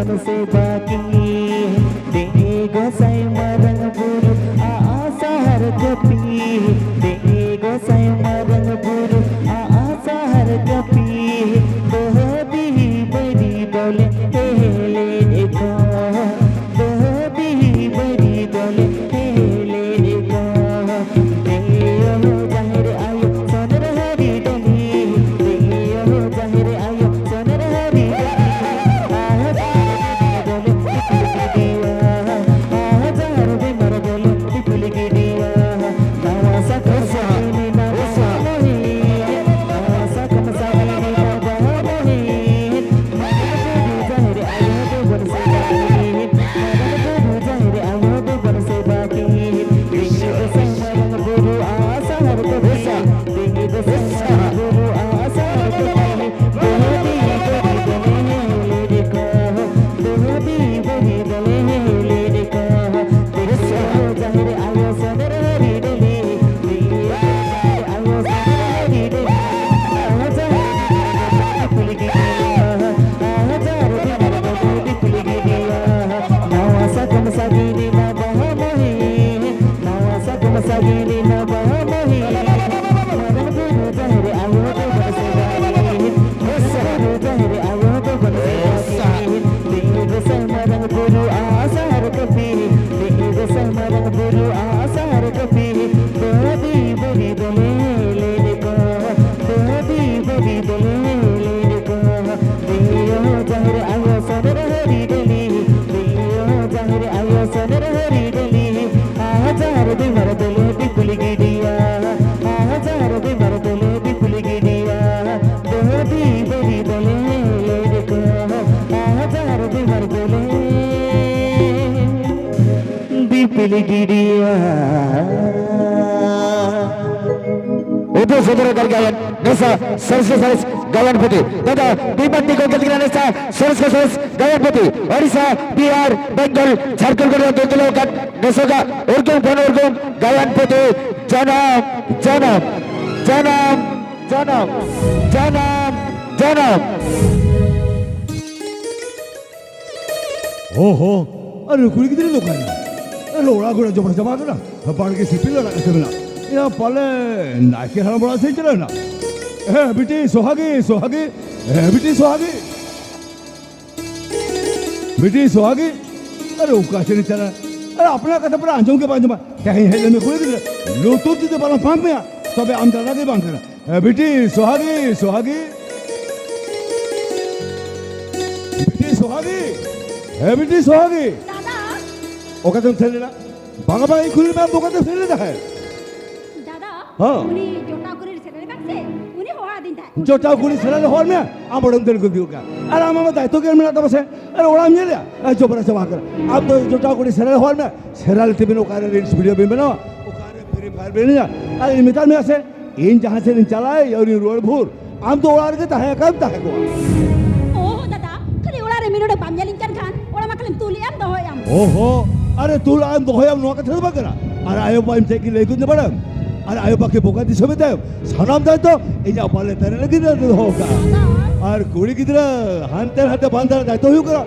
बन से बाकी देंगे गोसाई मरंग बुरु आशा हर कपी देंगे गोसाई मरंग बुरु आशा हर कपी दोहदी बड़ी बोले हेले देखो दोहदी बड़ी बोले हेले देखो देयो जाहिर आयो सोनर हरी डली देयो जाहिर आयो सोनर हरी गायन नेसा सरस गायन पति दादा विपत्ति को गति नेसा सरस गायन पति ओडिशा बिहार बेंगल झारखंड को दोतलो का नेसा का उर्गुम गायन पति जनम ओहो अरे कुड़ी कितने लोग हैं अरे लोड़ा गुड़ा जो जमा करा बाढ़ के सिपिल लगा के मिला यहाँ पाले नाके हरा बड़ा सही चला ना बेटी सुहागी अरे उका से नहीं चला अरे अपना कथा पर आंचों के पांच में क्या है में खुले दिले लो तो तुझे बाला पांच में तबे आम दादा के बांध करा बेटी सुहागी दादा ओका तुम चले ना बांगा बांगा खुले में बोका तो चले ना है हाँ उन्हीं जोटा कुरी सेरे करते उन्हीं होआ दिन था जोटा कुरी सेरे होर में आप बड़ों तेरे को दियो क्या अरे आम में दायित्व क्या मिला तो बस है अरे ओड़ा मिल गया जो बड़ा जमा कर आप तो जोटा कुरी सेरे होर में सेरा लेते बिनो कार्य रील्स वीडियो भी बनाओ वो कार्य फ्री फायर भी नहीं जा अरे मिताल में ऐसे इन जहाँ से इन चला है और इन रोड भूर आम तो ओड़ा के ताहे कब ताहे को ओह दादा खाली ओड़ा रे मिनो डे पामजा लिंचन खान ओड़ा मकलम तूलियाम दोहोयाम ओहो अरे तूलाम दोहोयाम नो का थोड़ा बकरा अरे आयो पाइम से की लेकुन ने बड़ा अरे आयो बाकी बोका दिशो में तायो सनाम दाय तो इजा पाले तेरे लगी ना तो होगा और कुड़ी की तरह हांते हांते बांधर दाय तो ही करा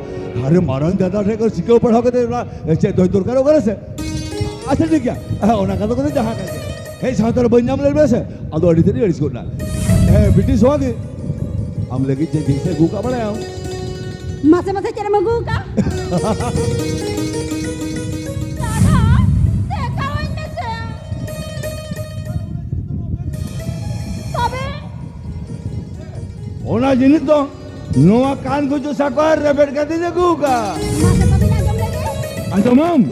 अरे मारन दादा थे कर सिक्के ऊपर होके तेरा ऐसे दो दूर करो करे से अच्छा ठीक है ओना का तो कोई जहां का हे सातर बन्याम ले बसे अदो अड़ी तेरी अड़ी कोना ए ब्रिटिश होगे हम लगी जे जैसे गुका बनाया मासे चले मगू का ओना जिनिस तो नोआ कान को जो साकार रेबेट कर दीजिए गुका अंतमम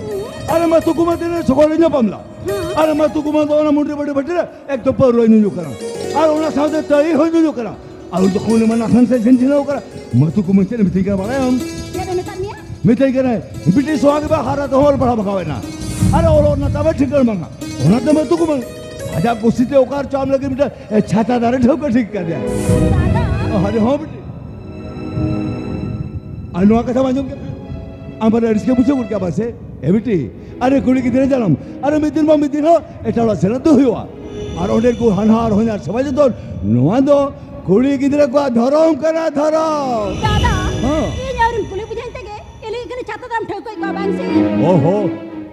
अरे मैं तो कुमार तेरे सोकोले न पमला अरे मैं तो कुमार तो ना मुंडे बड़े बटे एक तो पर रोई नहीं करा अरे ओना साथे तई हो जो करा और तो कोने मना खान से जिन जिनो करा मैं तो कुमार तेरे मिठी का बड़ा हम मिठी करे बिटी सोहाग बा हारा तो होल बड़ा बकावे ना अरे और ना तबे ठीक कर मंगा ओना तो मैं तो कुमार आजा कुसीते ओकार चाम लगे बेटा छाता दारे ठोक ठीक कर दिया अरे हाँ बेटे अनुआ कथा मालूम क्या हमारे रिश्ते पूछो क्या बात है ए बेटी अरे कुड़ी की दिन जालम अरे मिदिन हो एटाड़ा से तो हुआ और ओडे को हनहार होना समझ तो नुआ दो कुड़ी की दिन को धरम करा धरम दादा हां ये यार कुली बुझाइते गे dalam ઠોકઈ કો bangsi. ओहो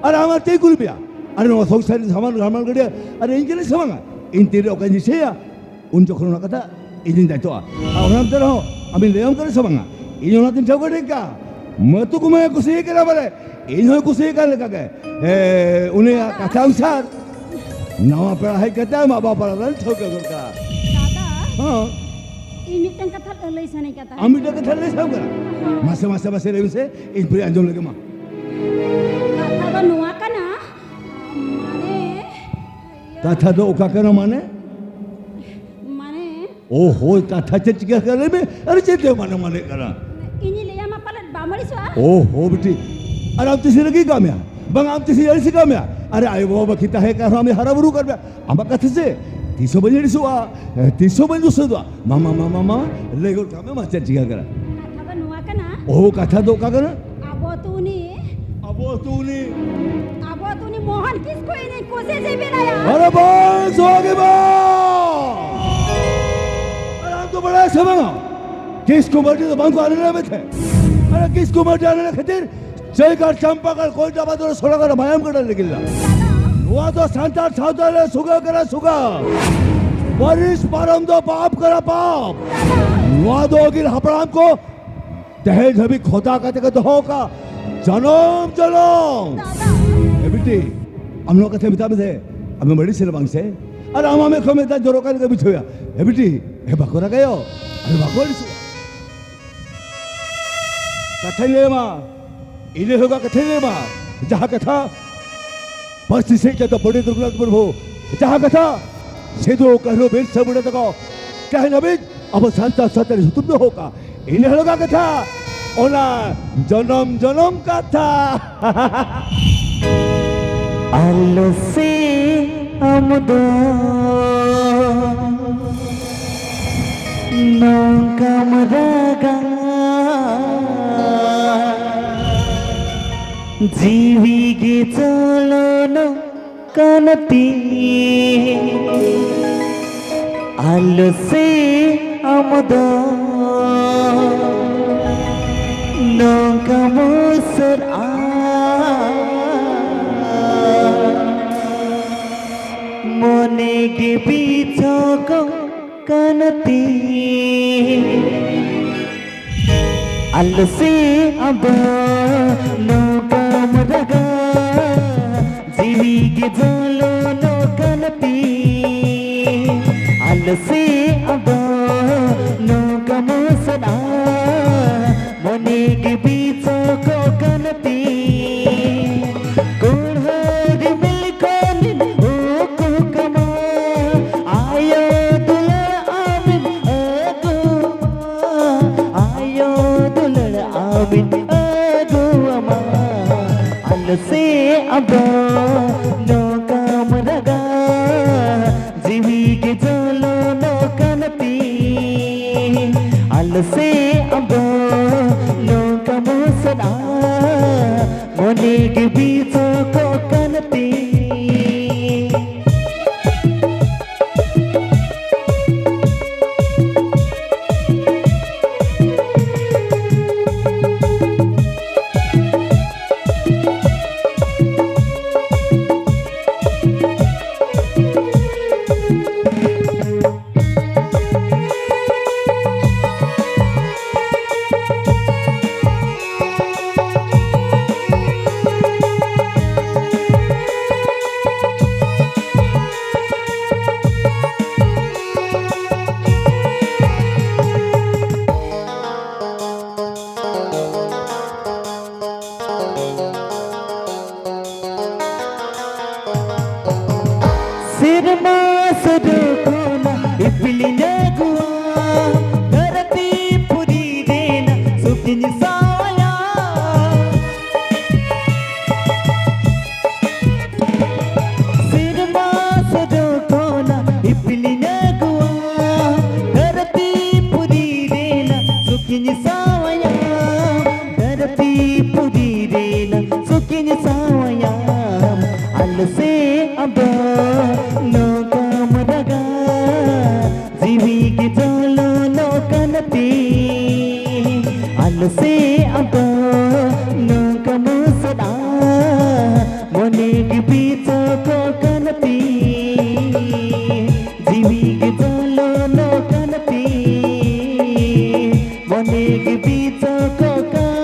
अरे हमारे ते कुल बिया अरे नो सोच सारी सामान रामल गड़िया अरे इनके लिए सामान इन तेरे ओके जिसे या उन जो खरोना कथा इजिन दायित्व और हम तेरे हो अभी ले हम करे सामान इन होना तीन चौक डेका मैं तो कुमार कुछ ये करा बोले इन हो कुछ ये करने का क्या उन्हें कथा अनुसार नवा पढ़ा है कहता है माँ बाप पढ़ा रहा चौक करता Dada, हाँ ini tang kata elai sana kata. हम भी तो कथा ले सब करा मासे मासे मासे रेव से इन पूरे अंजों लगे माँ Kata ba nuwa kana? Mane. कथा तो ओका करना माने Mane. ओहो कथा चिका करे में अरे चिते माने माने करा Ini leya ma palat bamari swa. ओहो बेटी अरे आप तीसरी लगी काम या बंग आप तीसरी ऐसी काम या अरे आये वो बखीता है कर हमें हरा बुरु कर बे हम कथे से 300 बजे रिसुआ 300 बजे सुदवा मामा मामा मामा ले गो काम में मास्टर चिका करा Kata ba nuwa kana? ओहो कथा तो का करा Abo tu ni. अब वो तूने Abo tu ni Mohan kisko ini kose se belaya. अरे बस हो गए बा अरे हम तो बड़ा समय किसको मर्जी तो बंग को आने में थे अरे किसको मर्जी आने में खातिर जय कर चंपा कर कोई दबा तो सोना कर मायम कर निकला वो तो संतार सावधान है सुगा करा सुगा बारिश परम दो पाप करा पाप वो दो गिर हपराम को दहेज अभी खोता कहते तो होगा जनम जनम Dada. बेटी हम लोग कथे बिता थे हमें बड़ी सिर बांग से अरे हम हमें खमे ता जोरो का बिछ होया ए बेटी ए बकोरा गयो अरे बकोरी सु कथे ले मा इले होगा कथे ले मा जहां कथा पस्ती से के तो बड़े दुर्गत प्रभु जहां कथा से दो कहो बेल से बड़े तको कह नबी अब शांता सतर तुम तो होगा इले होगा कथा ओला जन्म जन्म कथा आलो से अमदो नौकमरगा जीविगे चलो कनती आलो से अमदो नौकमसर मने के पीछो को कनती अलसे अब नौकम रगा जीवी के जलो नो कनती अलसे अब नौकम सदा मने के पीछो को कनती से अब नौकम रगा जीवी के जलो नौकनती अल से अब नौकम सदा मोने के बीचों को कनती से अब অনেক বিচককাতি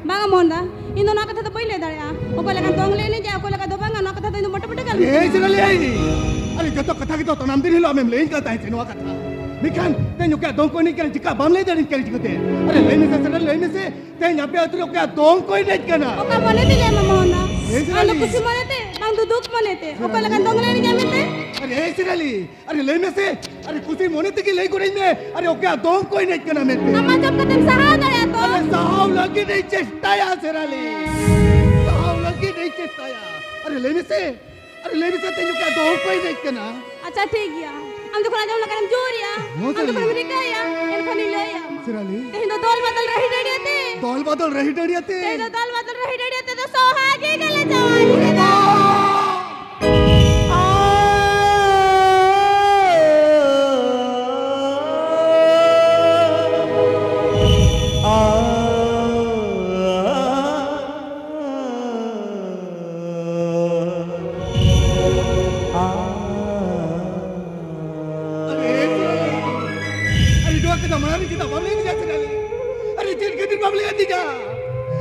Banga monda, indo nak kata poi le daya. Opa lagan dong le ni ja, opa lagan dobang nak kata indo motor motor kali. Sirali ai. Are joto katha kita to nam din hilo amem lein kata hai chinwa katha. Mikan ten yoka dong koi nahi kena jika bam le darin kena jikote. Are lein se sirali lein se ten yape aturi yoka dong koi nahi kena. Oka mone te le monda. Alo kusi mone te, bang duduk mone te. Opa lagan dong le ni ja mete. Are sirali, are lein se, are kusi mone te ki lei korai me. Are yoka dong koi nahi kena mete. Nama jab kata sahau daya to. Are sahau lagi nahi chesta ya sirali. Sahau lagi nahi chesta ya. Are lein se ten yoka dong koi nahi kena. Acha ठीक गया हम तो खराजम लगा हम जोरिया हम तो America या इन खनी ले या सिराली तेहिंदो दौल बदल रही डड़ियाते दौल बदल रही डड़ियाते तेहिंदो दौल बदल रही डड़ियाते तो सोहागे गले जवानी रे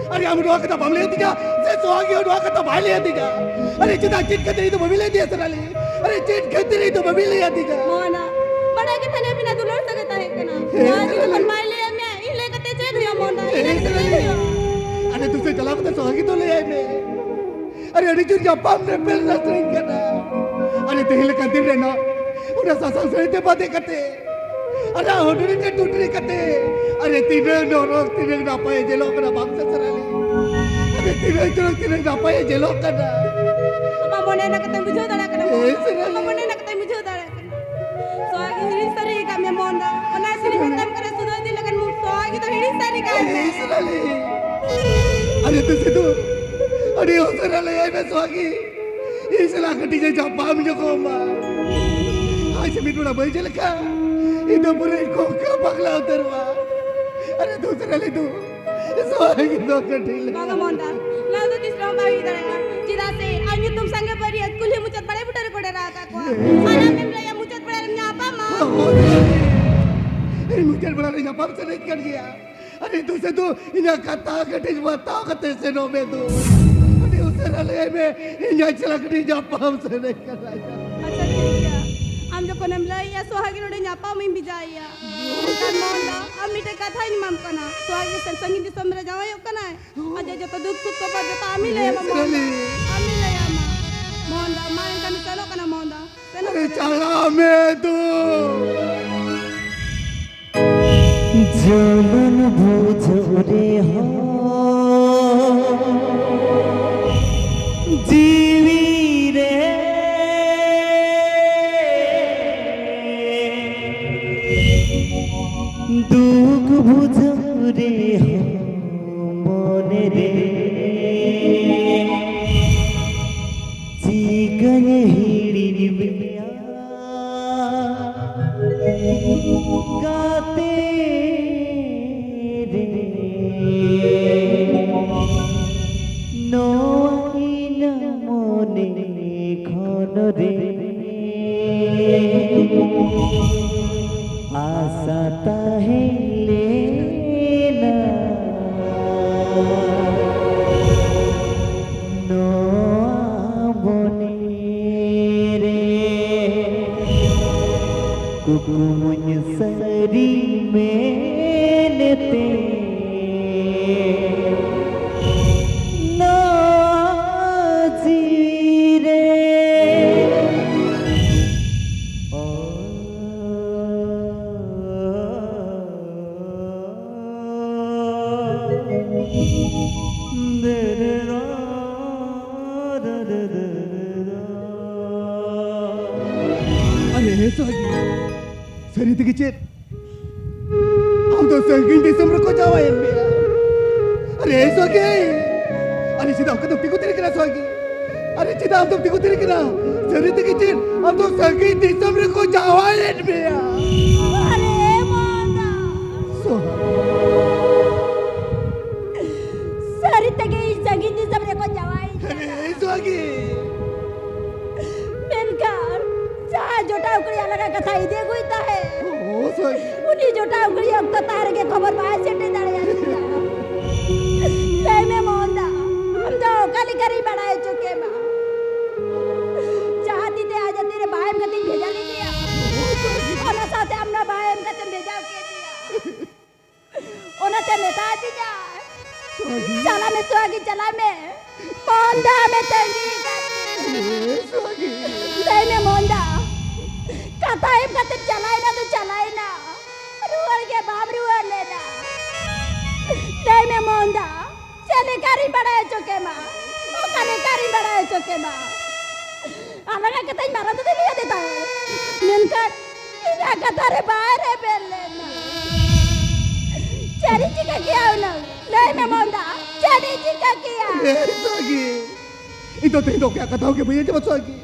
अरे हम डोआ कता बमले दिया से सोहागी डोआ कता भाई ले दिया अरे चिता चिट के नहीं तो बबी ले दिया सराली अरे चिट के नहीं तो बबी ले दिया मोना बड़ा के थने बिना दुलर सकता है कना आज तो मन माय ले मैं ई ले कते जे दिया मोना अरे तुझसे चला तो सोहागी तो ले आए मैं अरे अरे जो जप्पा हमने पेल रस्ट्रिंग करना अरे तेल का दिन रहना उन्हें सासा से ते बातें करते अरे होटल से टूटने करते अरे तीनों नौरों तीनों ना पाए जेलों का ना बाप से सराली अरे तीनों ना पाए जेलों का ना अब मोने ना कते मुझे उतारा करना अब मोने ना कते मुझे उतारा करना सोहागी हिरी सरी का मैं मोना और ना सिरी खत्म करे सुनो दी लगन मुझ सोहागी तो हिरी सरी का है सराली अरे तुझे अरे उसरा ले आए स्वागी इसला कटीचे जपाम जको मा आज मी तुला बैठे का इथं पुरे कोका पगला उतरवा अरे दूसरा ले तू स्वागी दो Kateel Mga monda, lalo di sila makikita Cita se, ang YouTube sange pari at kulhi mucat pare putar ko rata ko. Alam memla ya mucat pare nya apa ma? अरे मुझे बड़ा नहीं जपाम से नहीं कर दिया अरे तुझे इन्हें कथा कटीज बताओ कते से नो में तू अरे उसरा ले में इन्हें चला कटीज जपाम से नहीं कर रहा Asa dia. Am joko memla ya sohagi no nya apa min bijaya. Kan monda, am mite katha ni mam kana. Sohagi sangin di samra jawa yo kana. Aja joto duk suk ko pa jota amile ya ma. Amile ya ma. Monda, main kan selo kana monda. Seno अरे चला में तू জলন বুঝরে হ জীবী রে দুঃখ বুঝরে হ মনে রে চিকন হিড়ির বিয়া গাতে রে নইল মনে ঘন রে আশা তাহেলে না নবনে রে कुकुमुन सरी मेनते नाजीरे ओ दररा अरे स्वागी सरी तिकीचे हम तो संगीन दिसम रखो जावा यार मेरा अरे स्वागी अरे सीधा आपका तो टिको तेरे किना स्वागी अरे सीधा आप तो टिको तेरे किना सरी तिकीचे हम तो संगीन दिसम रखो जावा यार मेरा Are monda. Sari tege jagi di samre ko jawai. अरे swaggy Menkar, jaa jota ukri alaga katha ide goita hai. O swaggy Uni jota ukri akta tare ke khabar baat sete dare jati. Sai me monda, hum to kali kari badaye chuke ma. चाहती थे आज तेरे भाई का दिन भेजा नहीं दिया और साथ हमने भाई का दिन भेजा के दिया उन्हें ते मेता दिया चला में स्वागी चला में मोंदा में तंगी स्वागी नहीं में मोंदा कथा है का दिन चलाए ना तो चलाए ना रुअर के बाप रुअर लेना नहीं में मोंदा चले कारी बढ़ाए चुके माँ वो कले कारी बढ़ाए चुके माँ अलग कथा ही मारा तो दिया देता है मिलकर इधर कथा रे बाहर है पहले ना चरी जी का किया उन्हों नहीं मैं मोंदा चरी जी का किया स्वागी itu tendo क्या कथाओं के भैया जब स्वागी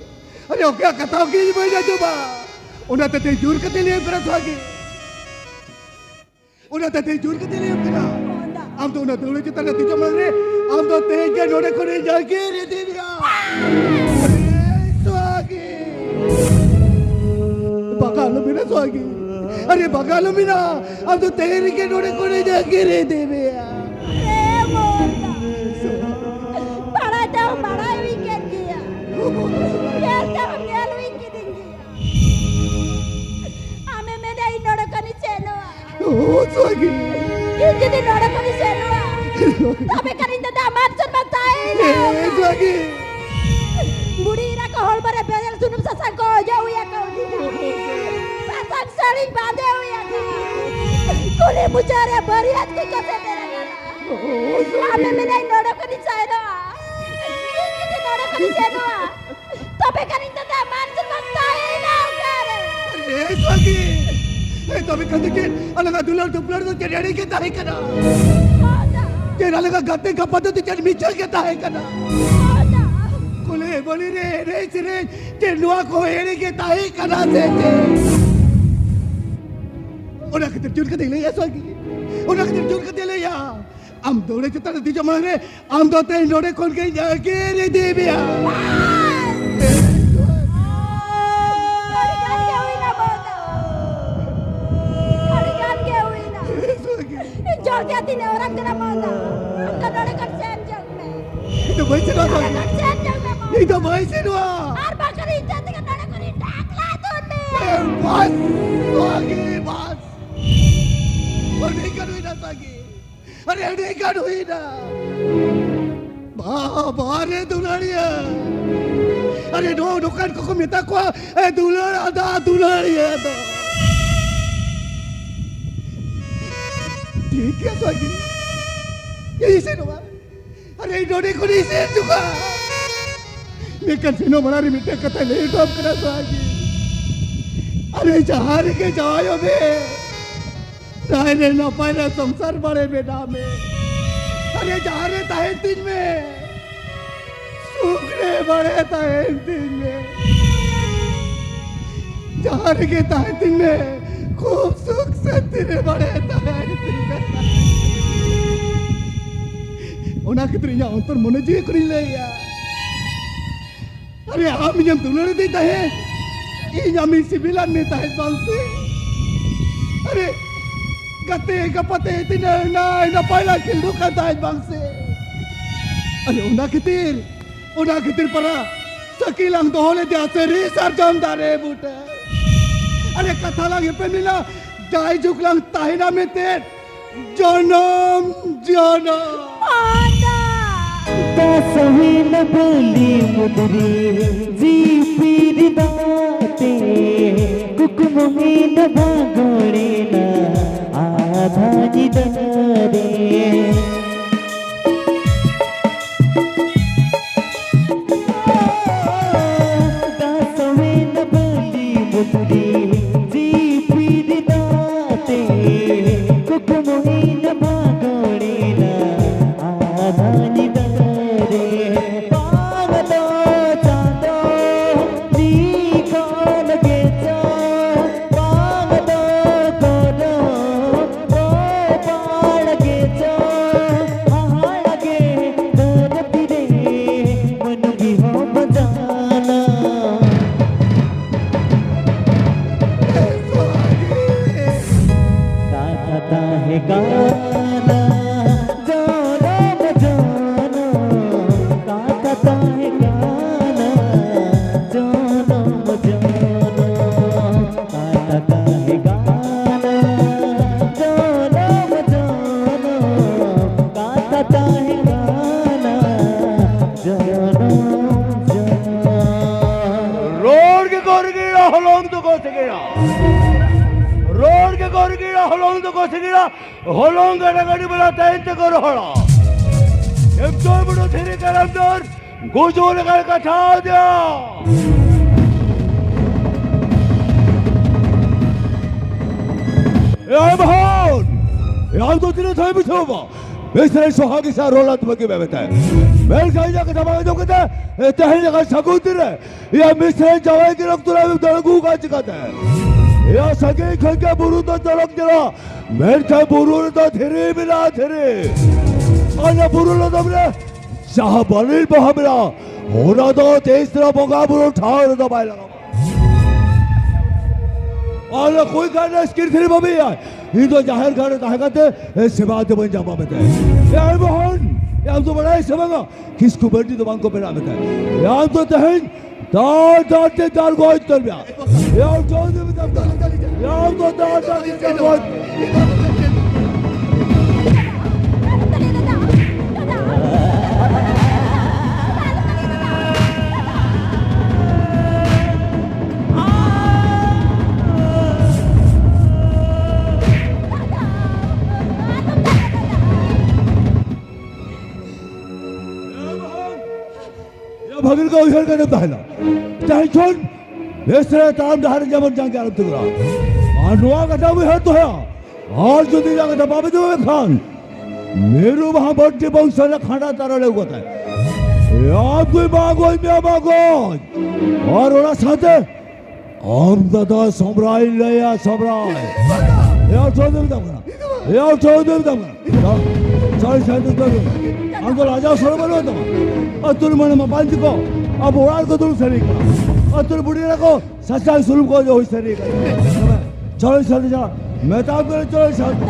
अरे क्या कथाओं के भैया जब उन्हें तो जूर के लिए करा स्वागी उन्हें तो जूर के लिए करा मोंदा हम तो उन्हें दौड़े चिता नहीं जो मरे हम तो तेज के नोड़े कोने जाके रे दिया स्वागी बगालो बिना स्वागी अरे बगालो बिना हम तो तेरे के नोड़े कोने जाके रे दिया अरे मोंदा बड़ा वीकेंड किया यार तो हम यार वीकेंड किया हमें मेरे इन्होंने कनी चेनो ओ स्वागी किसी दिन इन्होंने कनी चेनो तबे करिंदा दामाद सुन बताए स्वागी बुढ़ी रा कहल बरे बेल सुनुम ससंग को जाऊ या कौदी ससंग सड़ी बांधे हुए कुली मुचारे बरियात की कसे तेरे गाना हमें मेरे इन्होंने कनी चेनो किसी इन्होंने कनी चेनो तबे करिंदा दामाद सुन बताए ना करे अरे स्वागी तो अभी कहते कि अलग दुलार तो ब्लड तो चढ़ाने के तारीख करा तेरा लगा गाते का पद्धति चल मिचल के ताहे कना Monda. कोले बोली रे रे ते नुआ को एरे के ताहे कना दे उन्हें कितने चुन के दिले या स्वागी उन्हें कितने चुन के दिले या हम दोनों चिता नदी जमा रे हम दो ते नोड़े कौन के जाके रे देविया Harikan ke huई ना Monda. Harikan ke हुई ना. जोड़ के आती ने orang तेरा Monda. Angkat orang kan sen jang में. itu baik sih Orang swaggy kan sen jang में Monda. itu baik sih dua Ar bakar ijat dengan orang kuri dak lah tuh nih. bas swaggy bas अरे कर हुई ना swaggy अरे कर हुई ना बारे दुलारिया अरे नो दुकान को मिता को दुलार आधा दुलारिया तो ठीक है स्वागी यही से नो अरे इन्होंने को नहीं से चुका मैं कंसिनो मना रही मिट्टे कथा ले टॉप करा स्वागी अरे जहार के जाओ बे तारे न पाए संसार बड़े बेटा में अरे जहारे ताहे दिन में सुखने बड़े ताहे दिन में जहारे के ताहे दिन में खूब सुख से तेरे बड़े ताहे दिन में उन्हें कितनी या अंतर मने जी करी ले या अरे हम जब दुलर देता है ये जमी सिविलान में ताहे बांसे अरे गते गपते इतने ना पहला किल्डू का ताहे बांसे अरे उन्हें कितिर परा सकीलांग तो होले दिया से रिसर जमदारे बूटे अरे कथा लगे पे मिला जाय जुकलांग ताहिना में तेर जनम Monda. दासवीन बोली मुदरी जी पीर दाते कुकुम में न भागोड़े न आधा जिदरे दासवीन बोली मुदरी जी पीर दाते कुकुम में न भागोड़े न आधा जिदरे पागलो चांदो नीको लगे जा पागलो कोरो ओ पाड़ के जा आहा लगे दर पिरे मन भी हो बजाना गाता है गाना जानो बजाना गाता है गाना जानो बजाना गाता है गाना जानो बजाना गाता है गाना जानो बजाना रोड के गोर गिरा हलोंग तो को सकेरा रोड के गोर गिरा हलोंग तो को सकेरा हलोंग गड़गड़ी बनाता है तो करो हला जब तो बड़ो तेरे करम दर गोजोर कर कथा दिया यार बहन यार तो तेरे थाई बिछोबा इस सुहागी सा रोला तुम्हें बेबता है मैं कहीं जाकर दबाए तो कहता है तहरी जगह सकुंदर है या मिस्र जवाई की रक्त रहा है दलगू का चिकाता है या सगे खंके बुरु तो दलग जरा मैं कहीं बुरु तो धीरे मिला धीरे अन्य बुरु लो तुमने चाह बलिल बहमरा होना तो तेज तरह बोगा बुरु ठावर तो बाय लगा और कोई कहना स्किर थी बबी यार ये तो जाहिर कहने ताहे कहते सिवाते बन जामा में थे यार बहन यार तो बड़ा ही समझा किसको बर्दी तो बांको पेरा में थे यार तो तहन दार गोई तर बिया यार तो दार गोई भगल का उधर का दहला चाहे छोड़ इस तरह ताम दहर जमन जाके आरंभ करा और नुआ का दाम है तो है और जो दी जाके दबाव दो खान मेरू वहां बड्डे बंशाला खाना ताराले কথা कोई बागोय मिया बागोय और ওরা সাথে আমদাদা সম্রাই লয়া সম্রাই এও চৌধুরী দামনা এও চৌধুরী দামনা চল সাথে তো আমগো রাজা সরবলো তো অতুল মনে মা বাঁধিকো अब ওড়ার কো তুল সরি অতুল বুড়ি রাখো সসাল সুলুম কো হই সরি চল সাথে যা মেহতাব করে চল সাথে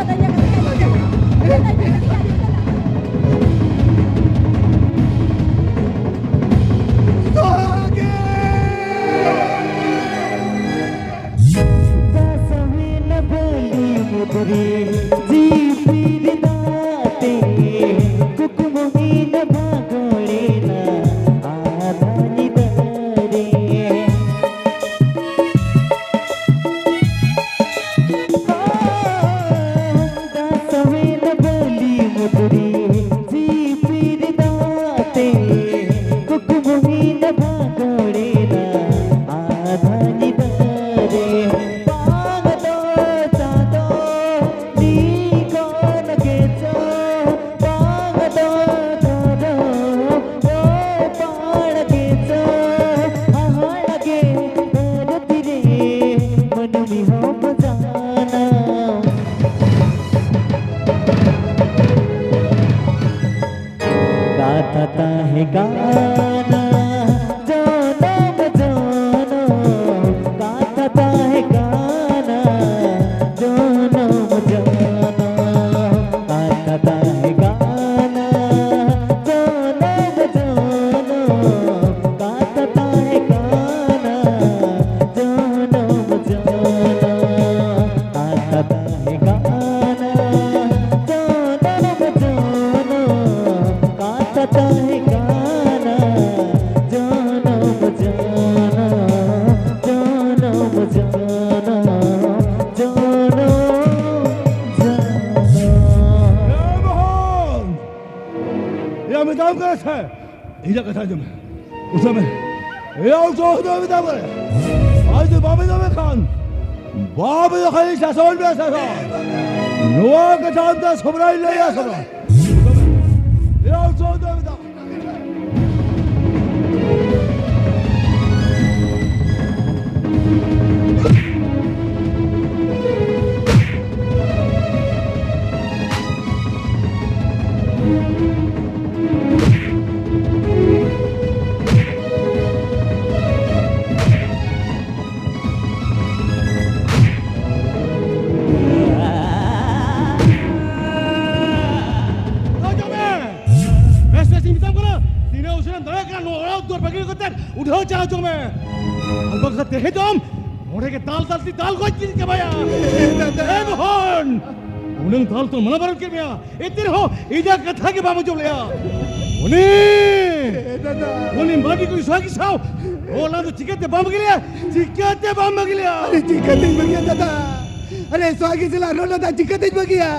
अरे स्वागी जिला रोला दा चिकत बगिया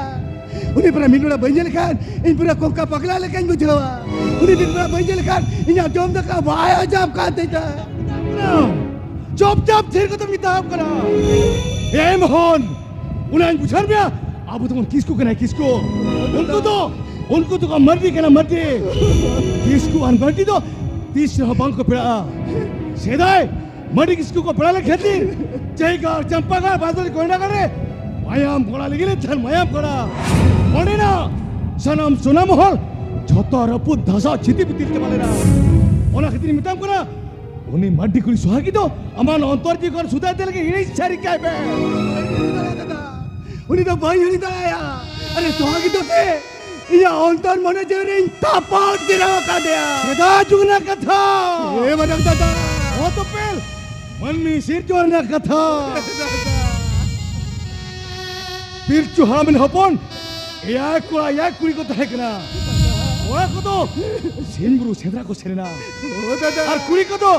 उनी पूरा मिनुड़ा बंजल खान इन पूरा कोका पगला लेकिन बुझवा उनी दिन पूरा बंजल खान इन जोम द का वाया जब का देता चुप थिर को तुम किताब करा ए मोहन उन्हें बुझर में अब तुम किसको कहना है किसको उनको तो का मर्दी कहना मर्दी किसको अनमर्दी तो तीसरा बांग को पड़ा सेदाय मर्दी किसको को पड़ा ले खेती जयगा चंपागा बादल कोयना करे मायाम कोड़ा लगी ले धन मायाम कोड़ा मरे ना सनम सुनम होल छोटा रपुत धसा चिति पितिल के माले ना ओना कितनी मिताम कोना उन्हें मर्दी कुली सुहागी तो अमान अंतर जी कर सुधा तेल के इन्हीं चारी क्या है उन्हें तो भाई उन्हें तो आया अरे सुहागी तो से ये अंतर मने जेरे तापाट दिरा का दिया सेदा जुगना कथा ये मनक दादा वो तो पेल मन में सिर जोड़ना कथा फिर चुहामिन हपन या कुड़ी को तहकना वो को तो सिंगुरु सेद्रा को सेरना और कुड़ी को तो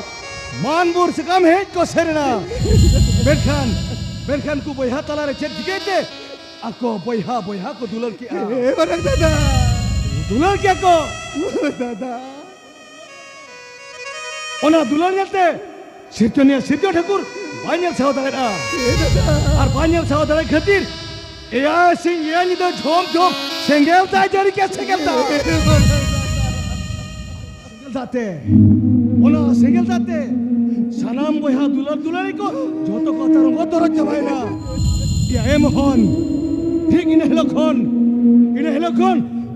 मानबुर से काम है को सेरना बेरखान को बोया तला रे चेक दिखे ako boyha ko dular ki barang dada dular ki ako dada ona dular nyate sirjo Thakur banyal saudara ar banyal saudara khatir eya sing eya ni da jom Sengel दाय जड़ी के सेंगेल दाते ओना सेंगेल दाते सानाम बयहा दुलार दुलारी को जतो कथा रंग तरत जाबायना या एमहन ठीक इन हेलखन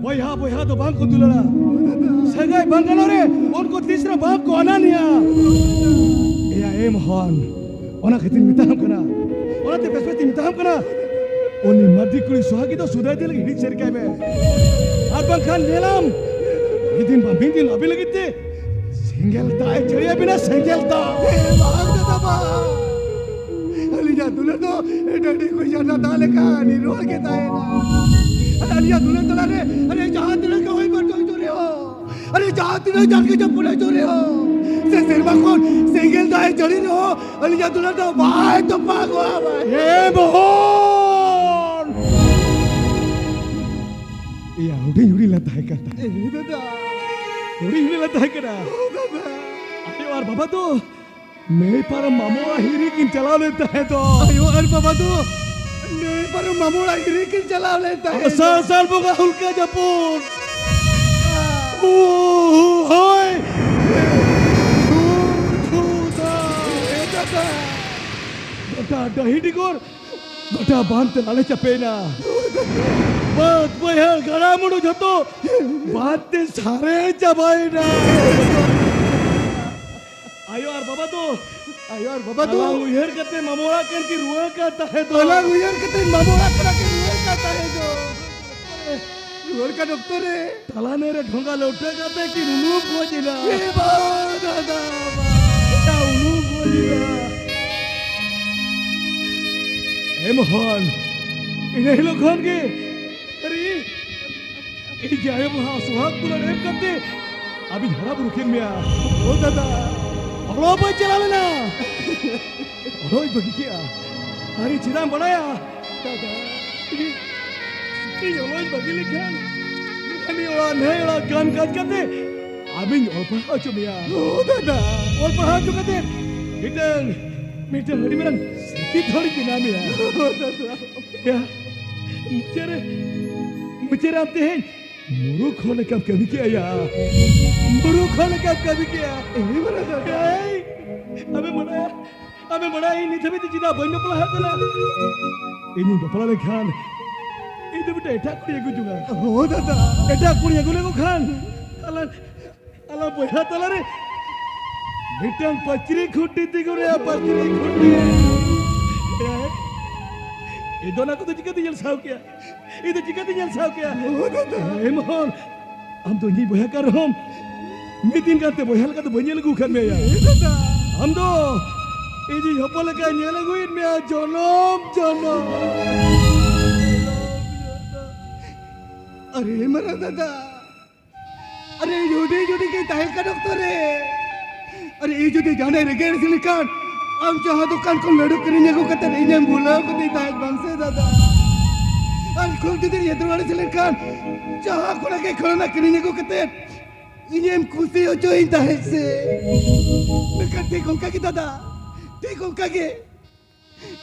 बयहा बयहा तो बांग को दुलारा सगाई बांगानो रे उनको तीसरा बांग को अनानिया या एमहन ओना खतिन मिताम कना ओना ते पेसपेति मिताम कना ओनी मर्दी कुड़ी सुहागी तो सुदाय दिल हिड़ी सेर काबे आर बांखान नेलाम इदिन बिंदिन अबे लगिते सेंगेल दाय जड़िया बिना सेंगेल दा बांग दादा बा अलिया दुले तो एडडी को जाना दाले का नि रोल के दाए ना अलिया दुले तला रे अरे जहां दिले के होई पर जोई जोरे हो अरे जहां दिले जान के जब पुले जोरे हो से सिरबा कोन सेंगेल दाय जड़ी रे हो अलिया दुले तो भाई तो पागो भाई ए मोहन या उड़ी उड़ी लता है करता ए दादा उड़ी उड़ी लता है करा दादा अरे यार बाबा तो नहीं पर मामोड़ा हीरी किन चला लेता है तो अयो अरे बाबा तो नहीं पर मामोड़ा हीरी किन चला लेता है साल साल बोगा हुलका जपून ओ होय गोटा दही डिगोर गोटा बांध लाले चपेना बात बहे गड़ा मुड़ो जतो बात ते सारे चबाइना आयो यार बाबा तो अलग उयर करते मामोड़ा कर की रुआ करता है तो अलग उयर करते मामोड़ा कर के रुआ करता है जो रुआ का डॉक्टर है तलाने रे ढोंगा लौटे करते कि रुनु खोजिला ए दादा बा उनु खोजिला ए मोहन इन्हें लोग कौन के अरे ये जाए वहाँ सुहाग तुला रेप करते अभी झड़ा बुरुखिन में आ ओ दादा अगलो बोल चला लेना अगलो बगी किया अरे चिराम बनाया दादा ये अगलो बगी लिखन अभी ओला नहीं ओला गान काट करते अभी और पढ़ा चुमिया ओ दादा और पढ़ा चुकते मीटर हरी मेरा की थोड़ी बिना में है क्या मुझे राते हैं मुरुख होने का कभी किया यार मुरुख होने का कभी किया यही बना था अबे मना ही नहीं थी जिना बन्नो पला है ना इन्हीं बपला में खान इधर बेटा एटा कुड़िया को जुगा हो दादा एटा कुड़िया को लेको खान अला बोया तला रे मिटन पचरी खुट्टी थी को रे पचरी खुट्टी ये दोनों को तो चिकती जल साव किया ये तो चिकती जल साव किया ए मोहन हम तो नहीं बोया कर हम मीटिंग करते बोया लगा तो बनिया लगू कर में यार हम तो ये जी हपल का नहीं लगू इनमें जनम अरे मरा दादा अरे जोड़ी के ताहे का डॉक्टर है अरे ये जो जाने रेगेर सिलिकॉन हम जहाँ दुकान को लड़ू करेंगे को कहते नहीं हम बोला को नहीं ताहे बंग से दादा आज खुद जो ये दरवाजे सिलिकॉन जहाँ को लगे खोलना करेंगे को कहते इन्हें हम खुशी हो जो इन ताहे से मैं कहते कौन का की दादा ते कौन का के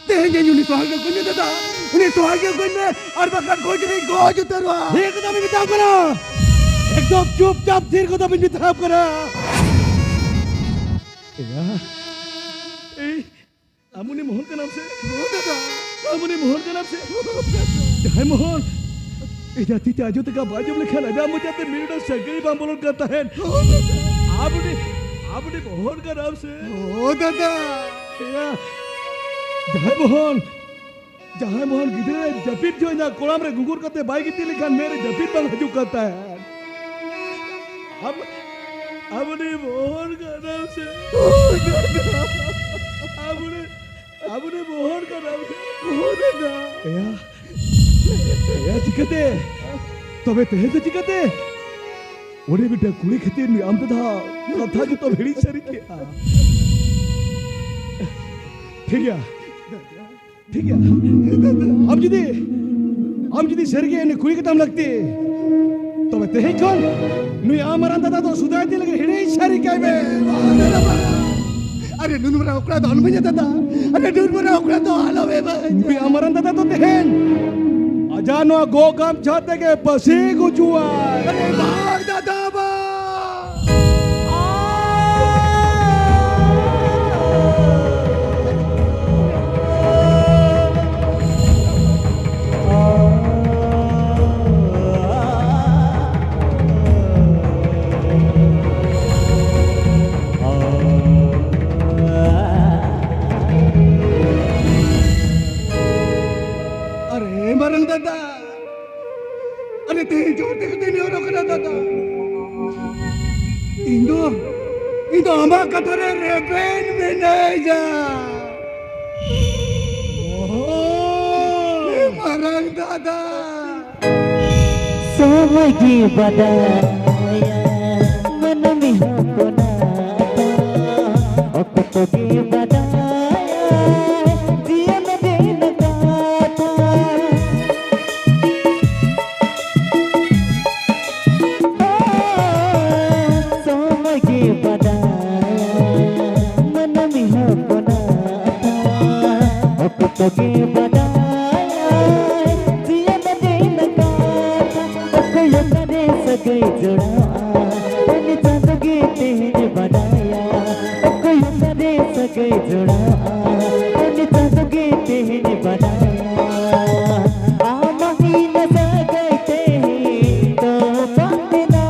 ते हैं जो नहीं सुहाग को नहीं दादा उन्हें सुहाग को नहीं और बकरा खोज नहीं खोज उतरवा एकदम बिताव करा एकदम चुपचाप धीर को तो बिताव करा अमुनी मोहन के नाम से अमुनी मोहन के नाम से जय मोहन ये जाति त्याजो तक बाजू लिखा लगा मुझे तो मेरे सगरी बांबोलन करता है आपने मोहन का नाम से ओ दादा जय मोहन गिदरे जपीत जो ना कोलाम रे गुगुर करते बाई की लिखा मेरे जपीत बंग हजू करता है अब अपने मोहन का नाम से अपने मोहन का नाम से या चिकते तबे ते तो चिकते ओरे बेटा कुड़ी खते में आम था कथा जो तो भेड़ी सरी के ठीक है अब जदी सर के ने कुड़ी कतम लगती तबे ते ही कौन नुई आमरान दादा तो सुधार दे लगे हिड़े सारी काय में अरे नुनमरा ओकरा तो अनुमति दादा अरे नुनमरा ओकरा तो हालो बे नुई आमरान दादा तो तेहन Ajano go gam chate ke pasi ko jual. Aduh, bang dadah bang. अरे मरंग दादा अरे तेरी जोते को तेरी और करा दादा इंदो हमा कथरे रेपेन में नहीं जा मरंग दादा सोमगी बदाया मन में हमको नाता अकुतोगी बदाया जीवन दिन गाता सोमगी बदाया मन में हमको नाता अकुतोगी बदाया जीवन दिन गाता सगई जुड़ा तेने चांदोगी तेने बनाया कोई सदे सगई जुड़ा तेने चांदोगी तेने बनाया आमहीन सगई तेने तो पातना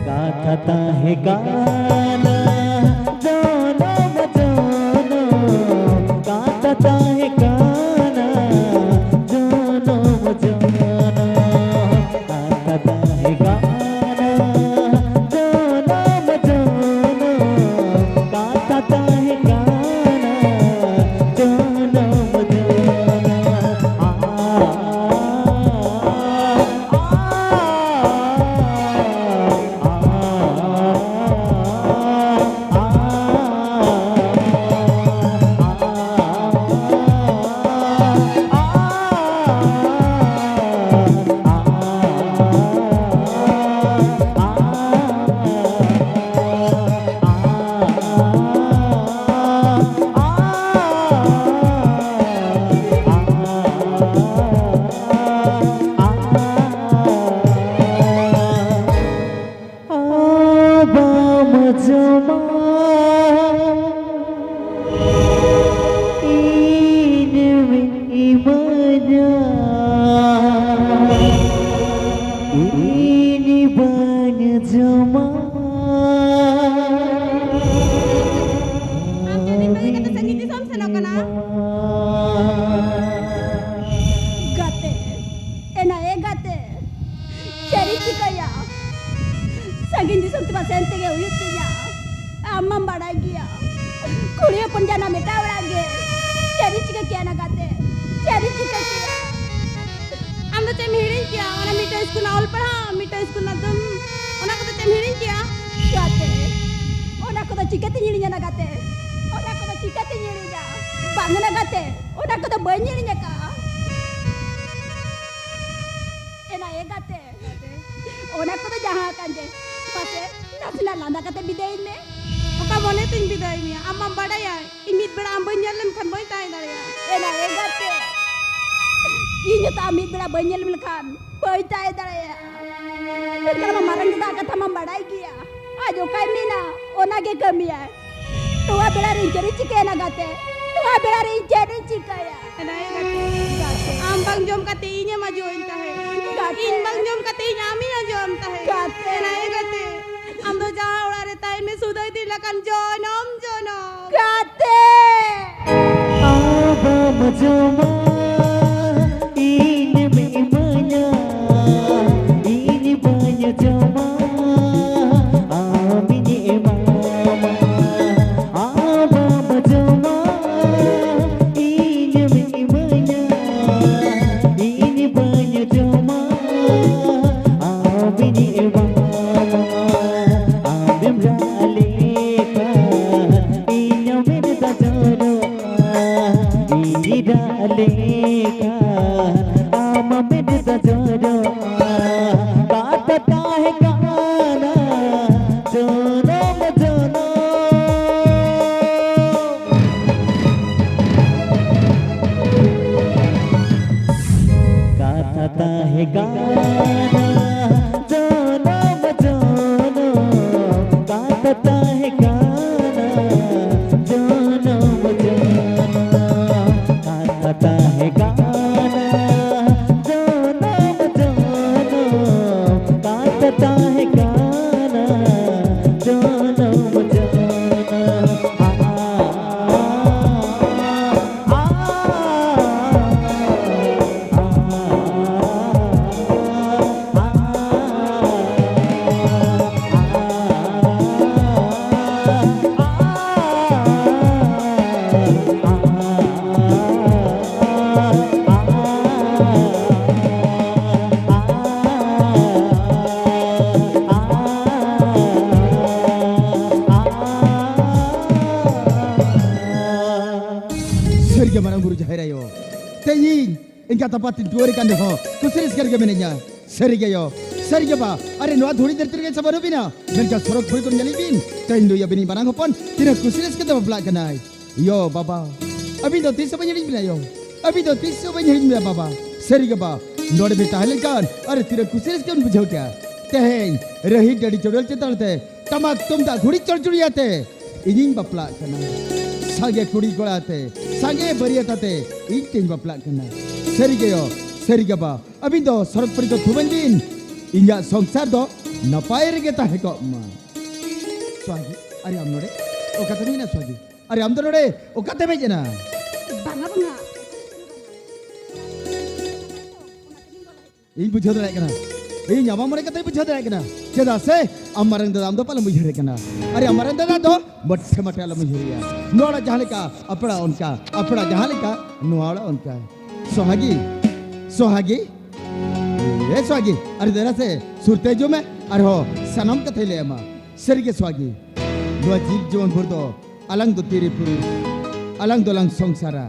गाता है गाना जानो मजानो गाता है गाना जानो मजानो गाता है गाना जानो मजानो गाता है गाना जानो मजानो Gate, enae gate, ceri cikaya, sagin disum tu pasien tege uyutnya, amam badagia, kuliah penjana meta lagi, ceri cika kia na gate, ceri cika kia. Anda cem hiring kia, orang mita school na olpera, mita school na dum, orang kata cem hiring kia, gate, orang kata cika tingginya na gate, orang kata cika tingginya, bangun na gate, orang kata banyak ka. Enae gate, orang kata jahat kan je, pasal nasilah landa kata bidain me. Oka mone tin biday mi amam badaya imit bera ambanyal lem kan boy tay dare Enae gate, ini tu amit bela banyak melkan, boy tay dare. Kalau marang kita kata membadai kia, ajo kai mina, ona ke kami ya. Tua bela rinjeri cika na gate, tua bela rinjeri cika ya. enae gate ambang jom kate inya maju inta hai in bang jom kate inya ami na jom ta hai Gate. enae gate amdo jaha orare tay me sudai dilakan jonom Gate. abam joma ini memanya ini banyak joma amini mama abam joma ini memanya ini banyak joma amini mama abim raleka ini mena jono ini raleka ama mena jono गाता है गाना जोनो जोनो है गाना जनम जनम गाता है गाना जनम जनम गाता है गाना जनम जनम गाता है गाना जनम जनम Serga marang guru jahira yo. Teyin ingka tapatin tuari kan deho. Kusiris kerja menenya. Serga yo. Serga ba. Are noa dhuri tertirge sabaru bina. Mereka sorok buri kon nyali bin. Teyin do ya bini barang hopon. Tira kusiris kita babla kanai. Yo baba. Abi do tiso banyali bina yo. Abi do tiso banyali bina baba. Serga ba. Node beta halen kan. Are tira kusiris kan bujau kya. Teyin rahi gadi chodol chetal te. Tamak tum da dhuri chorchuri ate. Ingin babla kanai. Sage kuri kolate, sage bariatate, itin baplak kena. Serigayo, serigaba. Abindo sorok perito thubanjin. Inja songsar do napai rege tahe ko ma. Swagi, are amnore, o kata ni na swagi. Are amnore, o kata beje na. Banga banga. In bujho dare kena. In nyama more kata bujho dare kena. Jeda se amarang da am do palam bujho kena. Are amarang da do but से मटेला मुझे नोड़ा जहाँ का अपना जहाँ का नोड़ा उनका सोहागी सोहागी ये सोहागी अरे देरा से सुरते जो में अरे हो सनम कथे ले अम्मा सरी के सोहागी दो जीव जीवन भर दो अलंग दो तेरे पुरुष अलंग दो लंग संसारा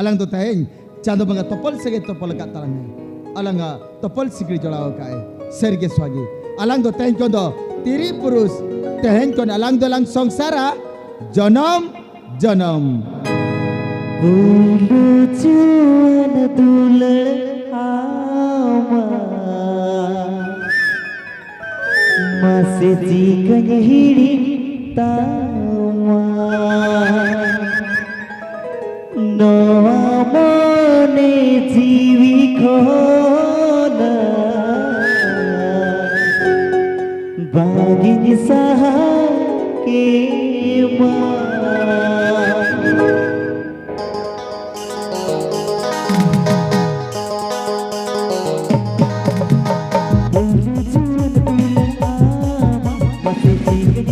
अलंग दो तहें चांदो बंगा तपल सगे तपल का तरंग अलंगा तपल सिकरी जोड़ाओ का है सरी के सोहागी अलंग दो तहें क्यों दो तेरे पुरुष Tehen kon alang dalang songsara janam janam Bulu cuan dulur ama Masih jikan hiri tama Noamone jiwi khona Bagin saha kema Jiwi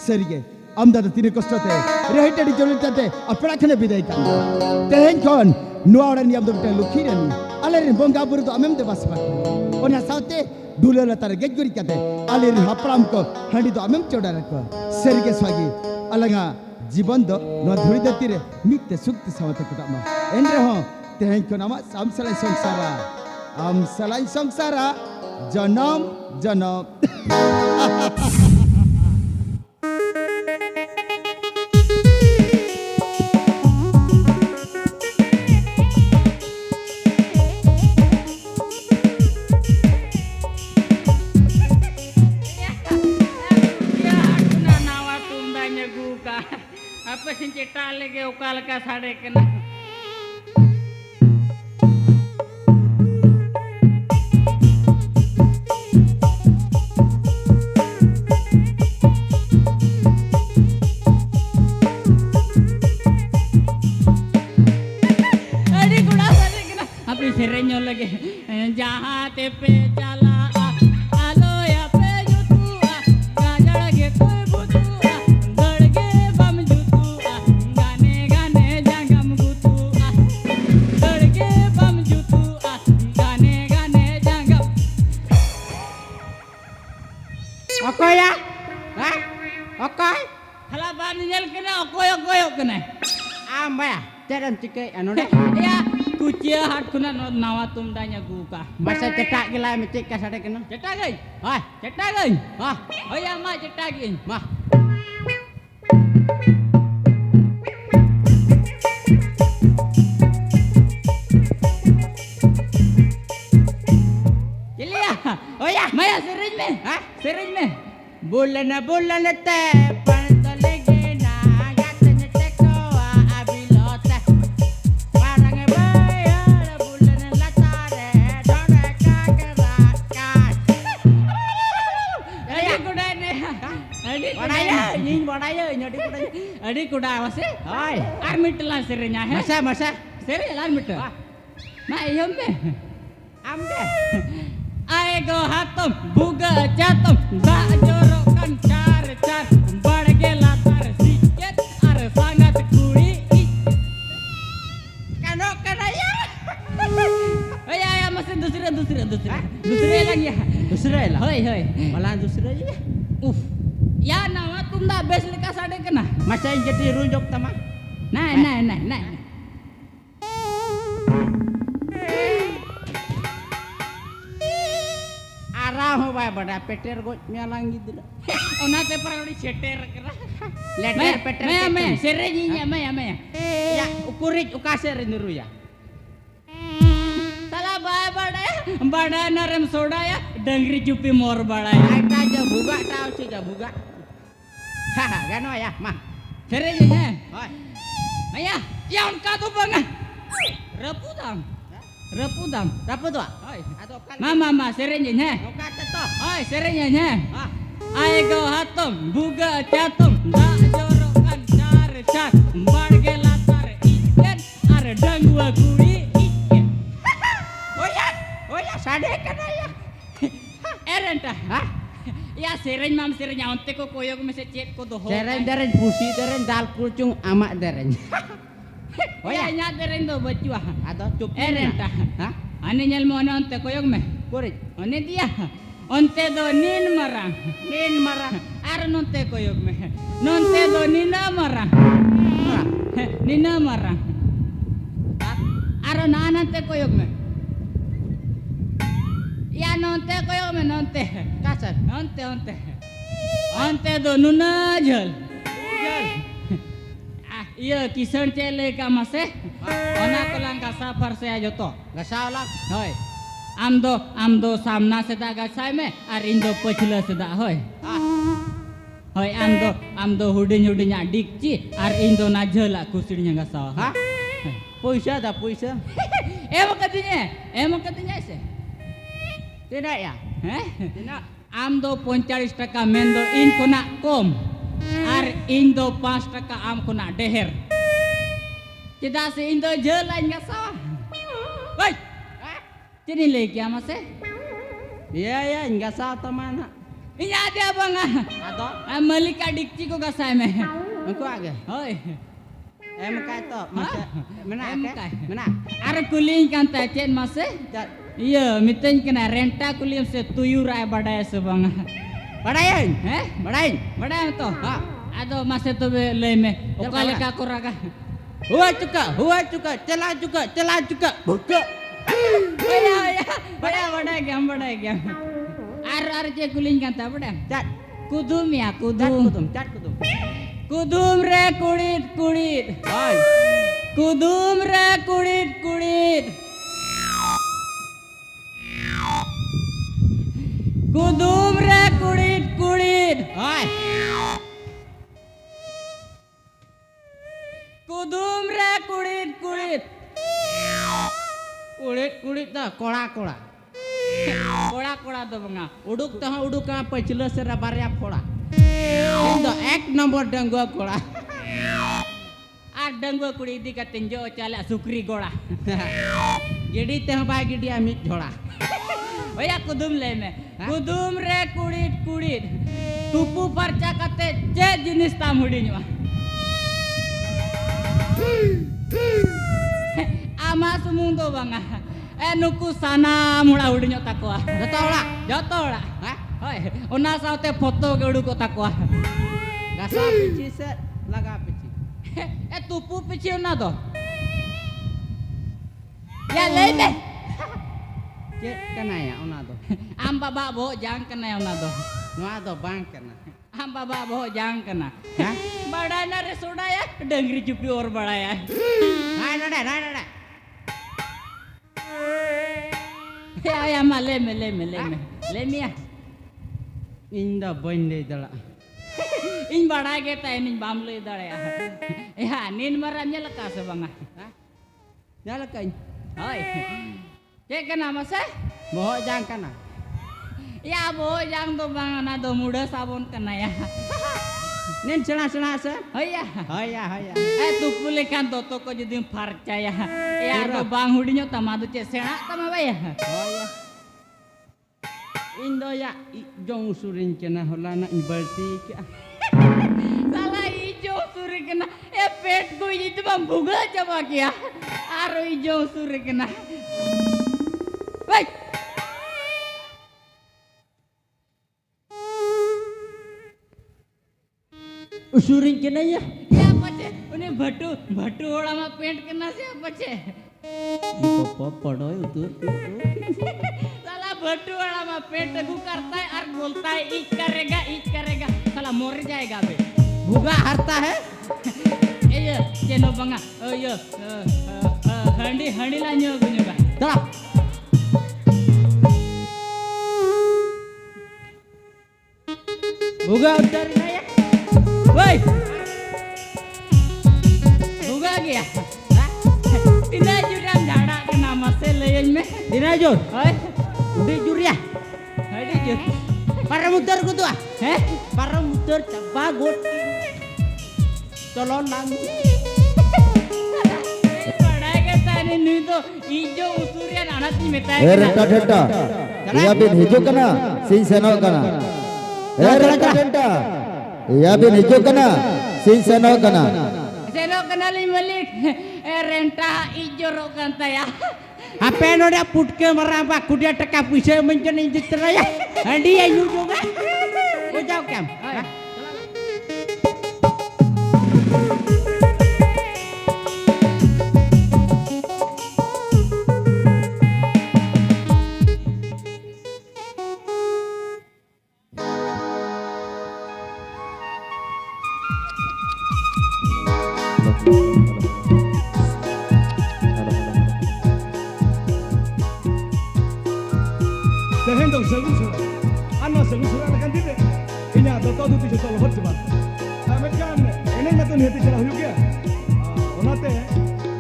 Serige, Amda Tini Costote, Rahita Jolitate, a Prakana Bideka. Tehenkon, Nuaran Yabdo Lukiran, Alarin Bongabur to Amem de Baspa. On a Saute, Dula Target Gurikate, Alarin Hapramko, Handi to Amem Chodarako, Serige Swagi, Alanga, Jibondo, no Duridatire, meet the Sukti Sawatakutama. Endreho, Tehenkonama, Amsalai Songsara, Amsalai Songsara, Janam, Janam. apa sih cetak lagi ukal ka sade kena adik kuda sade kena apa serenyo lagi jahat pe cala alo ya pe jutu gajal ge koi butu gadge bam jutu gane gane jangam gutu gadge bam jutu gane gane jangam okoy ya ha okoy hala ban nyel kena okoy kena ambaya jaran cike anu deh ya kucia hat kuna nawa tumdanya guka masa cetak gila mecik ka sade kena cetak geuy ha cetak geuy ha oh ya mah cetak geuy mah Jelia oh ya maya sering me ha sering me bulan te pantale gena gatanya teko abilote parang bayar bulan latare dona kakerakan adi kuda ne adi kuda nying bodaya nyadi kuda adi kuda wase hoy armit la serenya he masa sere armit na iyom be amde Aego hatom, buga jatom, da jorokan car badge latar sikit, are sangat kuri. Kano kanaya. Oh ya masih dusre lagi ya. Dusre lah. Hoi. Malah dusre ya. Ya nawa tunda bes lika sade kena. Masa jadi runjok tama. Nah. Arah bae bada peter goj nyalang gitu lah. Onate parodi seter kera. Leter peter. Me serejinya me. Ya ukurit ukaser niru ya. Salah bae bada narem soda ya dengri cupi mor bada ya. Aita aja buga tahu sih ja buga. Haha gano ya mah. Serejinya. Hoi. Maya, yang katu banget. Repudang. Rapu tu? Hoi. Mama serejinya. Kata tu. Hoi serejinya. Aego hatom, buga catom, da jorokan car badge latar ikan, are dangwa kuri ikan. Oh ya, sade kana ya. Erenta, ha? Ya sereny mam serenya onte ko koyog mese cet ko doho. Deren pusi deren dal kulcung amak deren. Oh ya nya deren do bacua. Ado cup erenta. Ha? Ane nyel mo onte koyog me. Kurit. One dia. Onte do nin marang. Ar nonte koyog me. Nonte do nina marang. Nina marang. Ar nanante koyog me. Ya nonte koyog me nonte. Kasar. Onte do nuna jal. Iya kisan cele ka mase. Ona ko lang ka safar se ajo to. Gasaw lang. Hoy. Amdo samna se da gasai me ar indo pachla se da hoy. Hoy amdo hudin dikci ar indo na jala kusirnya gasaw. Ha? Puisa. Emang katanya se. Tidak ya? Tidak. Amdo 45 taka mendo in kona kom. Ar indo 5 taka am kona deher. Tidak se indo jalan gasaw. Woi. Jadi lagi ama se? Iya enggak salah teman. Inya dia bang Ado Malika dikci ko kasai me. Engko age. Hoi. Makai to. Mana ke? Mana? Are kuling kan ta chen mase? Iya, miten kena renta kuliam se tuyu rai badai se bang. Badain. Badain. Badai to. Ado mase to le me. Okale ka koraga. Huwa cuka. Cela cuka. Buka. Badai gam. Ar je kuling kan ta badai. Cat. Kudum ya kudum. Cat kudum. Kudum re kulit. Hai. Kudum re kulit. Kudum re kulit. Hai. Kudum re kulit. Kulit dah kola. Kola to banga. Uduk ka pachila sera barya kola. Indo ek number dangua kola. Dangua kudi di katinjo cala sukri gola. Jadi teh bagi dia mit jola. Oya kudum le me. Kudum re kulit. Tupu parca kate je jenis tam hudinya. Ama sumundo banga. Nuku sana mula hudinya takwa. Joto lah. Hoi, ona saute foto ke udu ko takwa. Gasa pici set laga pici. Tupu pici ona to. Ya lebe. Cek kena ya ona to. Amba babo jang kena ona to. Noa to bang kena. Amba babo jang kena. Hah? Badana re soda ya dengri cupi or bada ya. Nada. Ya ma leme ya. Inda bende dala. In bada ke ta in bamle dala ya. Ya nin maranya lekas banga. Dala kain. Hoi. Cek kena masa? Boho jang kena. Ya bo jang to bang na do muda sabon kena ya. Nen sena se. Oh ya. Tupule kan to ko jadi percaya. Ya do bang hudinya tamadu ce sena tama ba ya. Oh ya. Indo ya jong surin kena holana berti ke. Salah ijo suri kena. Pet ko itu bang buga coba kia. Aro ijo suri kena. Baik. Surin kena ya. Siapa ceh? Ini batu orang mah paint kena siapa ceh? Papa padoi itu. Salah batu orang mah paint aku करता है और बोलता है etch करेगा साला मर जाएगा बे Buga harta है. ये चेनो बंगा ये हंडी लान्यो गुन्योगा Dah. Buga dari saya. Woi बुगा गया tina jurang झाड़ा के नाम से ले में Dinajur. ओए Udah jurya. हडी जur Para muter ku tuh. हैं Para muter bagot. Tolong lang. पढ़ाई के ताने नहीं तो इजो उसूरिया नाना ती में ताए Renta. Ia bin hijau kena, sin seno kena. Renta. Ia bin hijau kena, sin seno kena. Seno kenali melik renta ijo ro kanta ya Apa yang udah putke merambah kuda teka puisi menjadi jitra ya. Andi ya juga. Kau jauh kam. Dahin dong seru. Ano seru akan tidak. Ini ada tahu tu bisa tolong cepat. Kami kan ini mata nih hati cerah juga. Onate,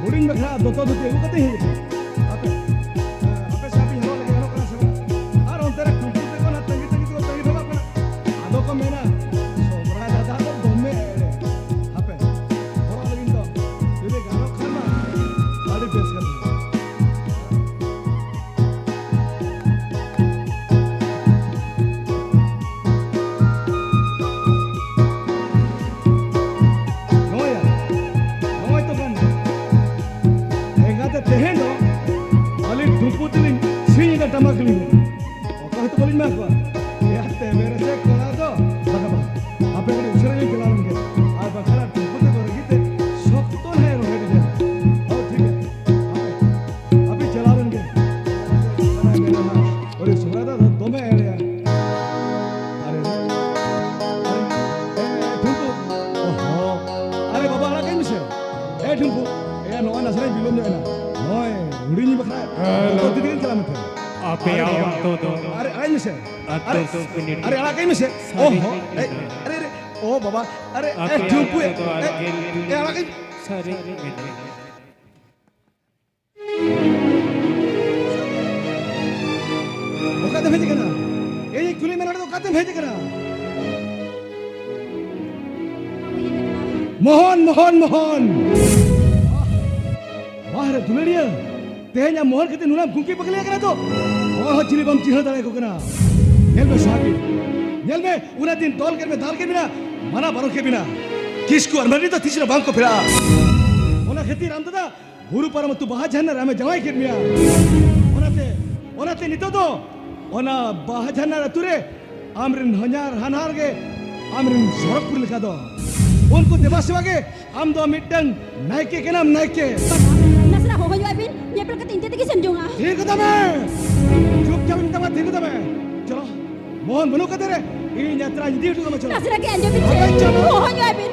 muring mereka ada tahu tu aku kata ini. Apa siapa yang lagi orang kerana siapa? Orang terek kumpul tu kan tangi tu apa? Ada kau mana? Sobra ada ada dome. Apa? Orang lagi tu. Jadi kalau kerana ada biasa. Tumpu tiling, sini dah tamak tiling. Kau itu boleh mak kau. Ya, temera saya kau tu. Bagaimana? Apa yang usah ni kelar mungkin. Apa kalau tumpu tu kau kita, sok tu hai roh dia. Oh, ठीक है. Apa kelar mungkin. Mana mana mana. Orang suara tu dome area. Are. Tumpu. Oh. Are bapa anak kan mesti. Tumpu. No ana sare bilom ne na noy uri ni bakra to tidin kala mate ape awam to are ai mise are ala kai mise oh are oh baba are jumpu ala kai sare okate bheje kana ei kuli menade okate bheje kana mohon wah re duleria tehnya mohon kete nulam gungki pakliya kana to oh chili bam chihna dale ko kana nel me sabi nel me una din tol ke me dal ke bina mana baro ke bina kisku armani to tisra bang ko phira ona kheti ram dada guru param tu baha janna rame jawai ke miya onate nito to ona baha janna ature amrin hanyar hanar ge amrin sorokpur leka do उनको देवा सेवा के हम दो mitten Nike के नाम Nike Nasra ho hoyo abin, ye pel katin te senjonga. ठीक है मैं चुपचाप इनका बात ठीक है मैं चलो मोहन बनो कदे रे ये यात्रा जल्दी उठो मैं चलो Nasra ke anjo bin se. Ho hoyo abin.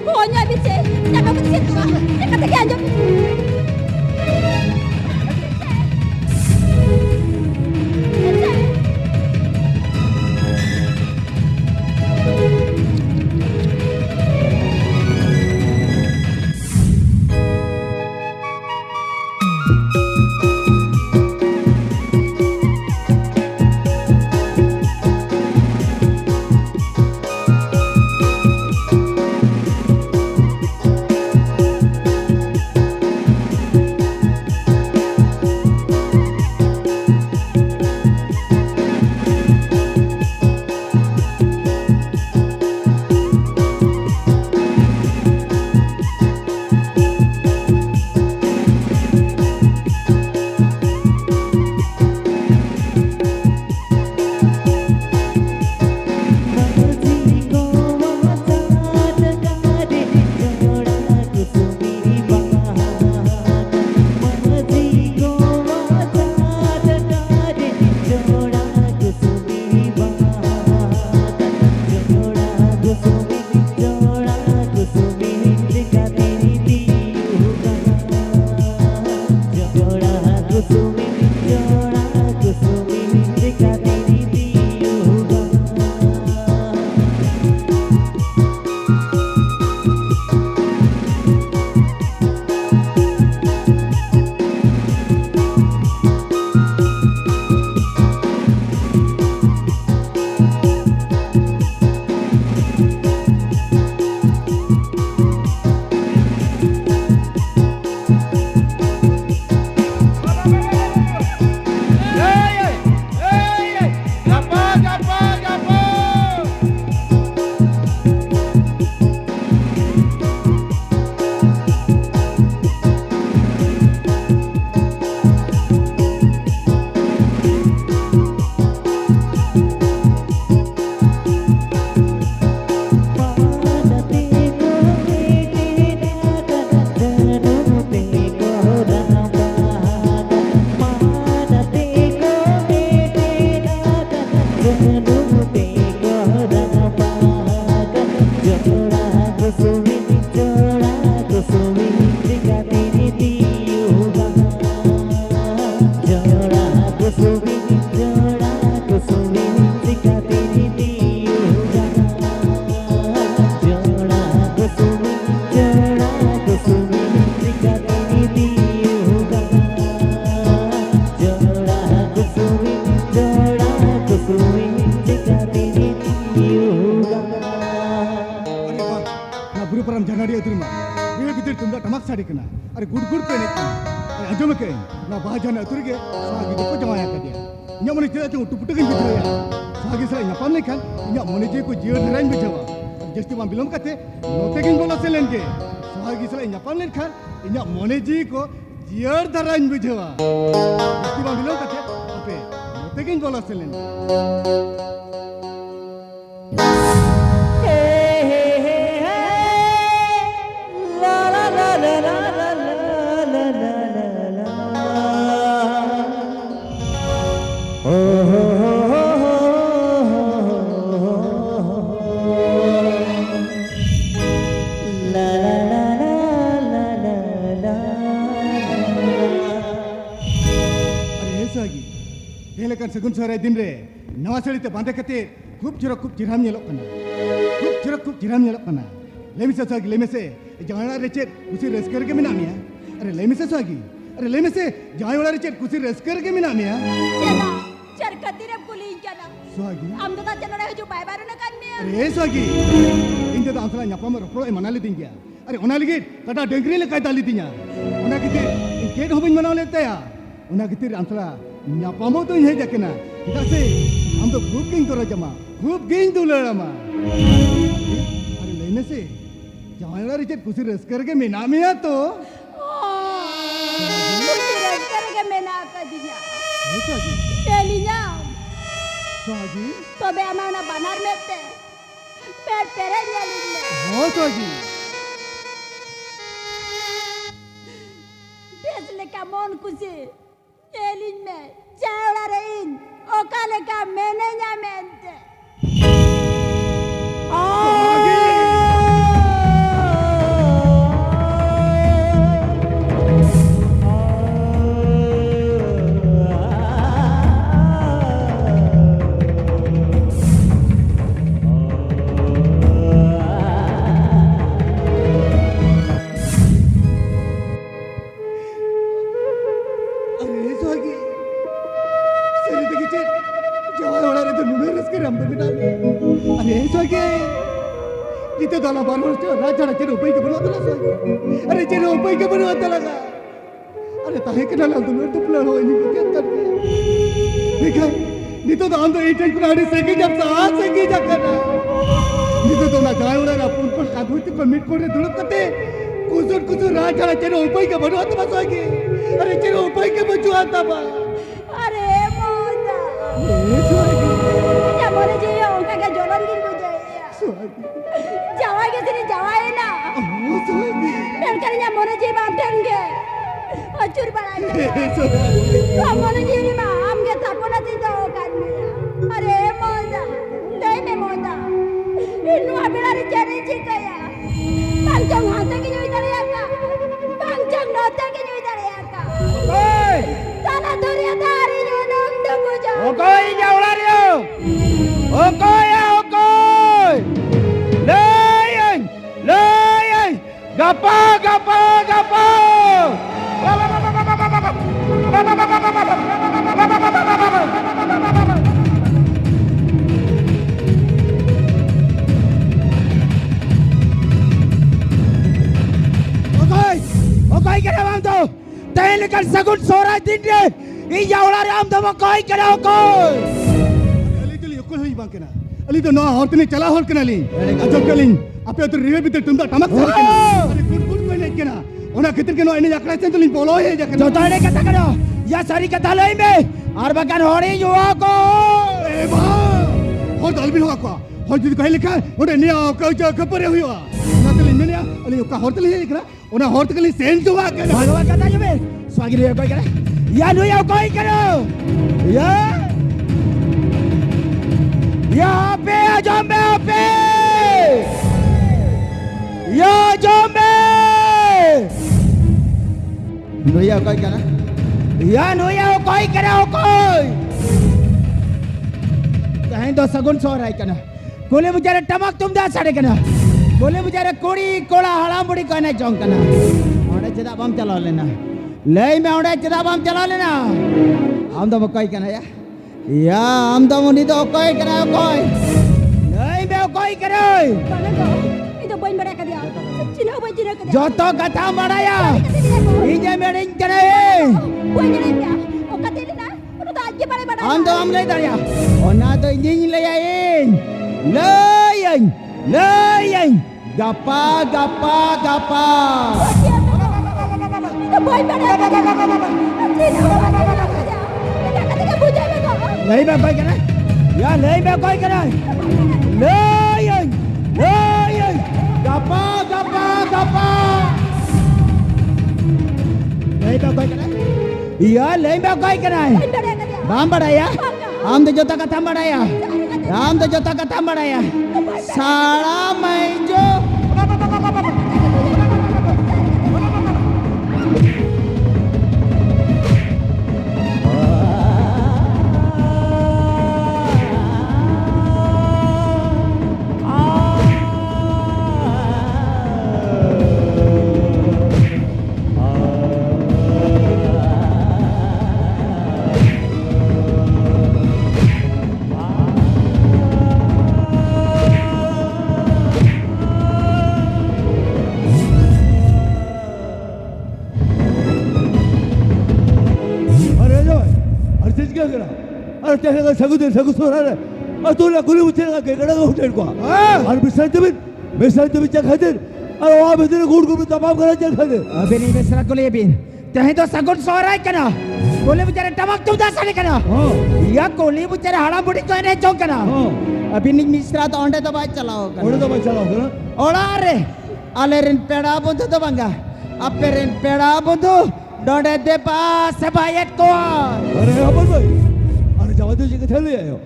Ho hoyo abin se. Jaga ko senjonga. Ye kata ke anjo. Sari कना अरे गुड गुड पे नेक अरे अंजम के ना बाजन अतुरगे सागी दको जमाया कदिया nya moni tira tu putukin gitu ya sagi sara nyapam nih kan nya moni je ko jier nerain bejawa jesti bang bilom kate notekin bola selenge sagi sara nyapam nih kan nya moni je ko जियर धराइन बुझेवा किबा मिलो कते आपे तेगिन बोला सेलेन kan segun sore din re nawa sari te bande kate खूब जिराम nyelok kana खूब जिराम nyelok kana lemi se sagi lemi se jana recet kusi resker ke minamia are lemi se sagi are lemi se jana wala recet kusi resker ke minamia चला चर कतिरे police जना sagi am तो चला जो bye बार न करने are sagi inde da ansala nyapa mer pro e manali dingya are ona ligit kata dengri le kai dali dinya ona kitir gate hobin manaw leta ya ona kitir ansala nyapa mo to ye jakena kita se हम तो खूब गेंग तो रजमा खूब गेंग तो लड़मा अरे लेने से जवाना रिचेट कुछ रस करके मिना में आ तो कुछ रस करके मिना कर दिया ऐसा जी तेलिया साजी तो बे हमारा बनार में थे पेड़ पेरे जाली में हाँ साजी बेसले का मन कुछ तेलिन में चावला रहीन ओकाले का मैंने ना मेंटे kita dalam baru raja raja rupai ke beruat lah अरे चलो रुपये के beruat लगा अरे ताहे के नाल दो तो प्लान हो नहीं क्या करते देखा नहीं तो हम तो एटेन कुराड़ी सेके जब साथ सेके जा करना नहीं तो ना जाए उड़ा ना पुन पुन कादुत को मिट को दुलप करते कुछ राजा राजा रुपये के beruat बस आगे अरे चलो रुपये के बचुआ था बा अरे मोदा क्या बोले जी उनका क्या जोलन दिन बुझे जावागे सिनी जावाए ना बेलकरिया मोने जी बाप देंगे अचूर बनाएंगे तो मोने जी ने आम के थापोना दी जाओ करने अरे मोदा नहीं मैं मोदा इन्नु अबिलारी चेरी जी कया पंचम हाथे की जो इधर आका पंचम नोते की जो इधर आका ओए ताना दुरिया तारी जो नम दबो जा ओ कोई जावला रियो ओ कोई Layan, gapa. Okay, kena bang tu. Tengok kan sagun sorai tindre. Ini jauh ram tu okay kena okay. Ali tu liukul hui bang kena. Ali tu no horte ni chala hor kena li. Ajab kalin. Apa tu river bitter tunda tamak sar kena. Ali good kau ni kena. Ona kitir kena ini jakra cendol ni bolo ye jakra. Jota ini kata kena. Ya sari kata lain be. Arbakan hori juga ko. Eh bah. Hor dalbin hoa ko. Hor jadi kau lekar. Ona ni kau jaga kapur hui wa. Na tu ni ni ali kau hor tu lihat kena. Ona hor tu kali sen juga kena. Bagaimana kata je be. Swagi dia kau kena. Ya nu ya kau kena. Ya. Ya ape jambe ape. Ya jambe. Nuya kau kena. Ya nu ya kau kena kau. कहीं तो सगुन सो रहा है कना कोले मुझे टमक तुम दा साड़े कना कोले मुझे कोड़ी कोड़ा हलाम बुड़ी कहना चाहूँ कना औड़े चिदा बम चला लेना ले मैं औड़े चिदा बम चला लेना हम तो कोई कना या हम तो मुनी तो कोई कना कोई ले मैं कोई करा Mana kau? Itu poin mereka dia. Cina dia. जो तो कथा बढ़ाया इजे मेरे कना Poin dia. Oh kata dia na. Udah tak aja pada pada. हम तो हम ले दरिया और ना तो इंजीन ले आइन लें गप्पा Itu boy pada. Lấy ba coi cái này. Ya lấy ba coi cái này. Lấy ơi. Lấy ơi. Gapa. Lấy ba coi cái này. Ya lấy ba coi cái này. Bam bada ya. Am to jota kata bada ya. Am to jota kata bada ya. Sala mainjo. अरे तेरे का सगु सोरा रे और तू ना गुली मुझे का केकड़ा का होटल को और बिसराई तो बिचा खातिर और वहां पे तेरे गुड़ गुड़ तमाम करा चल खातिर अबे नहीं बेसरा को ले बिन तहे तो सगुन सोरा है कना कोले बेचारे टमक चौदा साले कना या कोले बेचारे हाड़ा बुड़ी तो ने चौक कना अभी नहीं मिश्रा तो ओंडे तो बात चलाओ कना ओड़ा रे आले रिन पेड़ा बंधु तो बंगा अबे रिन पेड़ा बंधु डोंडे दे पास बायत को अरे अपन भाई अरे जाओ तो जगह थले आयो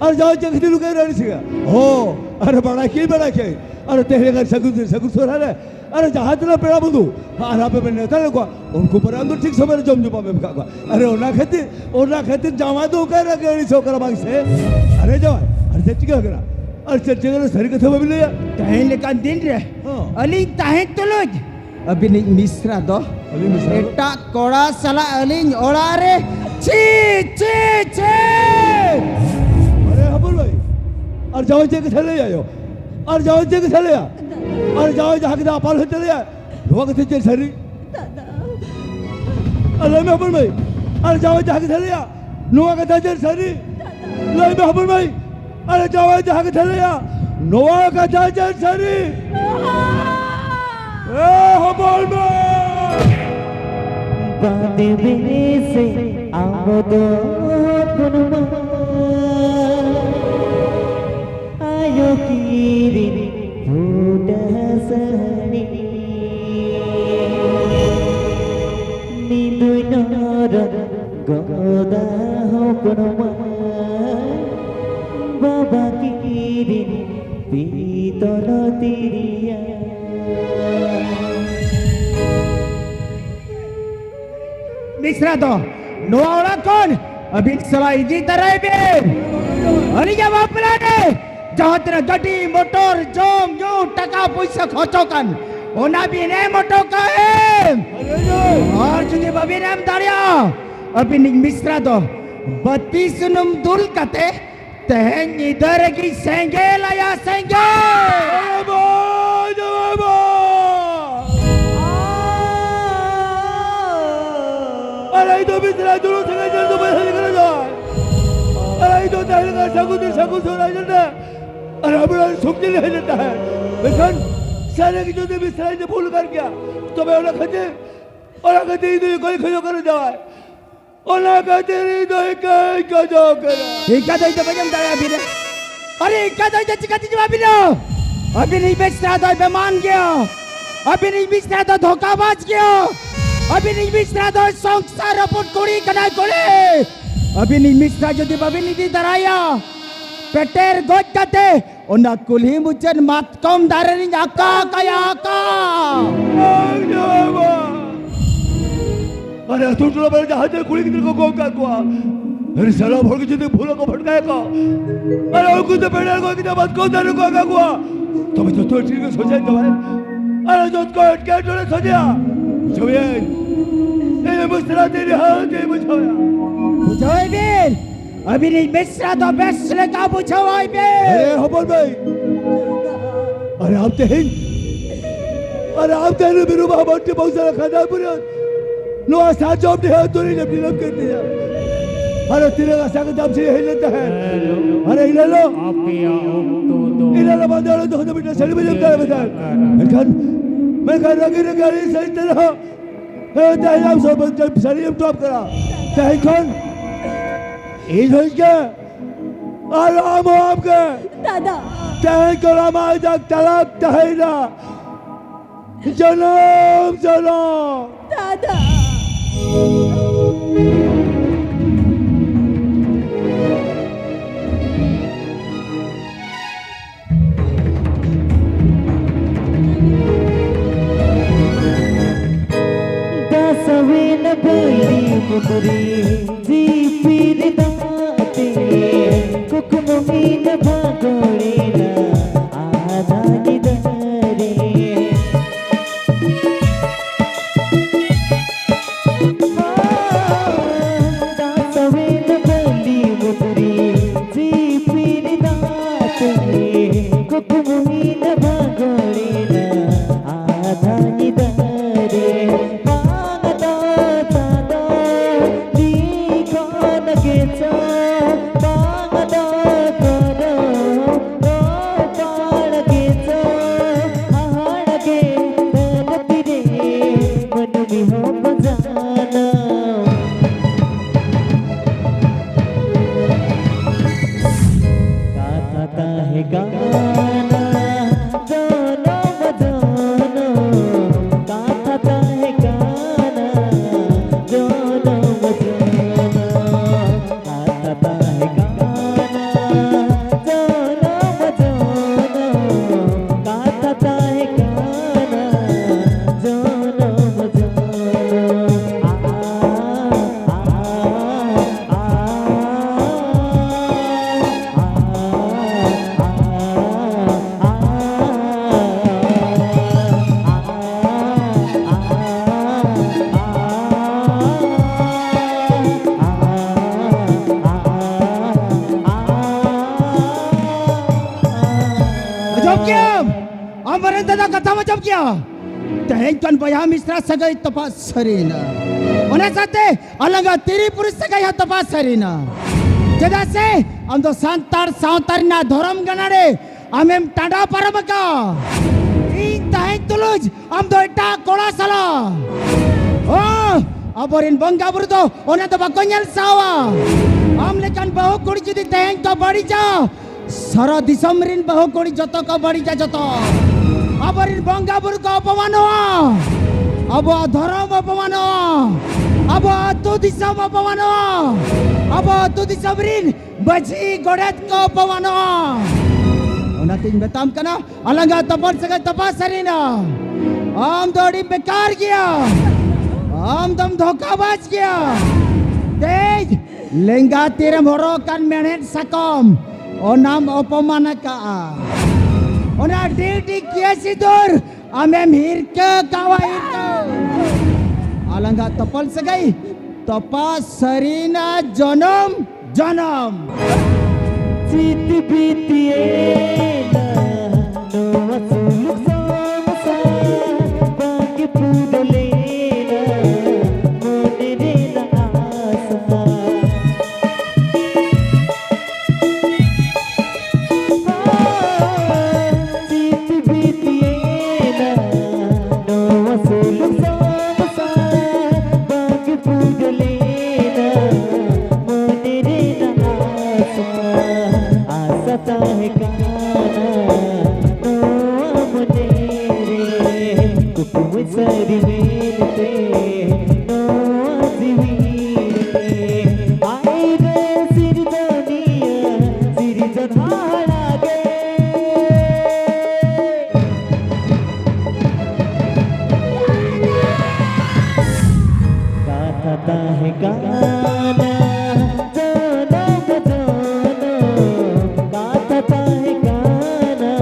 अरे जाओ जगह थले लुका रही सीगा हो अरे बड़ा के अरे तेरे का सगु सोरा रे अरे जहाँ तेरा पेड़ा बंधु हाँ आप पे नेता को उनको पर अंदर ठीक समय जम जुपा में का अरे ओना खातिर जावा तो कर रही सो कर बाग से अरे जाओ अरे सच क्या करा अरे सच जगह सरी का थोड़ा मिले तहे लेकिन दिन रे अली तहे तो लोग अभी नहीं मिश्रा दो एटा कोड़ा सला अलिंग ओड़ा रे ची अरे हबुल भाई और जाओ जगह चले आयो और जाओ जगह चले आ और जाओ जहाँ के अपाल चले आ लोग थे चल सरी अरे मैं हबुल भाई और जाओ जहाँ के चले आ लोग का चल सरी ले मैं हबुल भाई अरे जाओ जहाँ के चले आ नोआ का चल सरी ए हबुल भाई बांधे बिने से आमोदो पुनमा आयो कीरी फूटा सनी नींदु नर गोदा हो पुनमा बाबा कीरी पीतल तिरिया मिश्रा तो नोआड़ा कौन अभी सलाई जी तरह बे अरे क्या वापरा ने जहाँ तेरा गड्डी मोटर जोम जो टका पैसा खर्चो कन ओना भी ने मोटो का है और जुदी बबी नाम दारिया अभी निक मिश्रा तो 32 नुम दुल कते तहन इधर की सेंगे लाया सेंगे अरे तो बिसरा दूर से चल तो पैसा निकल जाए अरे तो तेरे का सगु सोना चलता अरे हमारा सुखी नहीं जाता है लेकिन सारे की जो बिसरा ने भूल कर गया तो मैं उन्हें खते इधर कोई खजो कर जाए उन्हें कहते तो क्या जाओ कर इक्का तो इधर बजम दाया भी ने अरे इक्का तो इधर चिकाती जवाब भी ना अभी नहीं बेचता तो बेमान गया अभी नहीं बेचता तो धोखाबाज गया अभी नहीं मिश्रा तो संसार पुट कोड़ी कना कोले अभी नहीं मिश्रा जो दी बबी निधि दराया पेटेर गोद कते ओना कुली मुचन मात कम दारनी आका कया आका अरे तू तो बड़े जहाज कुली की को गोका को अरे साला भड़क जिते फूलों को भटकाए को अरे उनको तो पेड़ को कितना बात को दारू को आगा को तो मैं तो ठीक है सोचा तो है अरे जो को क्या जोड़े सोचा बुझावे ए मुस्रा तेरे हाथ ए बुझावे बीर अभी नहीं मिश्रा तो बेसले का बुझावे बीर अरे हबल भाई अरे आप ते मेरे बाबा के बहुत सारा खाना पूरा नो साथ जॉब दे तो नहीं अपनी लग करते हैं अरे तेरे का साथ जॉब से ही लेता है अरे ले लो इधर बंद वाले तो बेटा सड़ी में जब कर बता मैं कर रगी गाड़ी सही तरह तेजाब सब शरीर टॉप करा तेज कौन ये सोच के आराम हो आपके दादा तेज करा मार तक तलाक तहेरा जन्म जन्म दादा दसवें बोली मुकरी जी पीर दाते कुकुमीन भागोड़ेला आधानी दरे दसवें बोली मुकरी जी पीर दाते कुकुमीन भागोड़ेला आधानी दरे दादा कथा macam क्या tehkan bayar misra sagai tepat sarina ona sate alanga tiri purush sagai tepat sarina jeda se amdo santar sautarna dhoram ganare amem tanda paramaka in tahen tuluj amdo eta kola sala oh aborin bangga burdo ona to bakonyal sawa am lekan bahu kuri judi tehen ka badi ja sara disamrin bahu kuri joto ka badi ja joto aborin bangga burdo ka apaman abo dharam apaman abo atu disam apaman abo atu disamrin baji godet ka apaman onating betam kana alanga tapar sagai tapas sarina am dodi bekar kiya am dam dhokabaz kiya tej lengga tire morokan menet sakom onam apamana ka ona duty kiya sidur amem hirke kawa hirke alanga tapal sagai tapas sarina janam janam chit bitiela no asuluk samasa bagi pudolela monirela asa chit bitiela no asuluk samasa bagi pudolela monirela asa asata hai kana no amunere kukum sari velte no azivire ai re sirdaniya sirdhara ge गाता है गाना जनम जनम गाता है गाना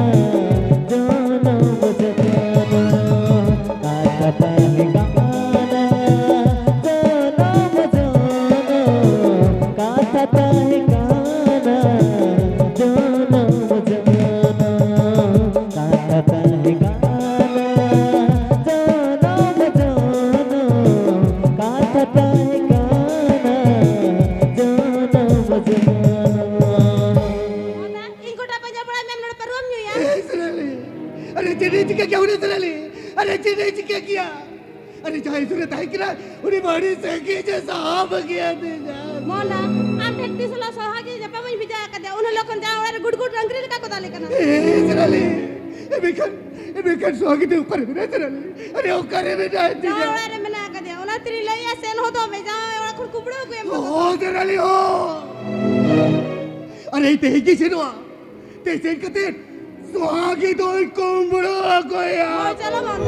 जनम जनम गाता है गाना जनम जनम गाता है गाना जनम जनम गाता है गाना जनम जनम गाता है गाना जनम जनम इनको टापा जा पड़ा मैं नोड़ पर रोम न्यू यार अरे चेन्नई जी क्या होने चला ले अरे चेन्नई जी क्या किया अरे Dari jahit sudah tahu kira, udah bari segi je sahab kiya dia. Mona आम ठेकती सला सोहागी जपा मुझ बिजा कर दे उन लोगन जा और गुड गुड रंगरी का कोताले करना Serali, ebekan sohagi tu upar bina serali. Are ukare bina जा और मना कर दे उन तेरी लइया सेन हो तो मैं जा और खुद कुबड़ो को M Oh serali oh. Are itu higi senwa. Te sen kate sohagi tu kumbro ko ya. हो चलो मन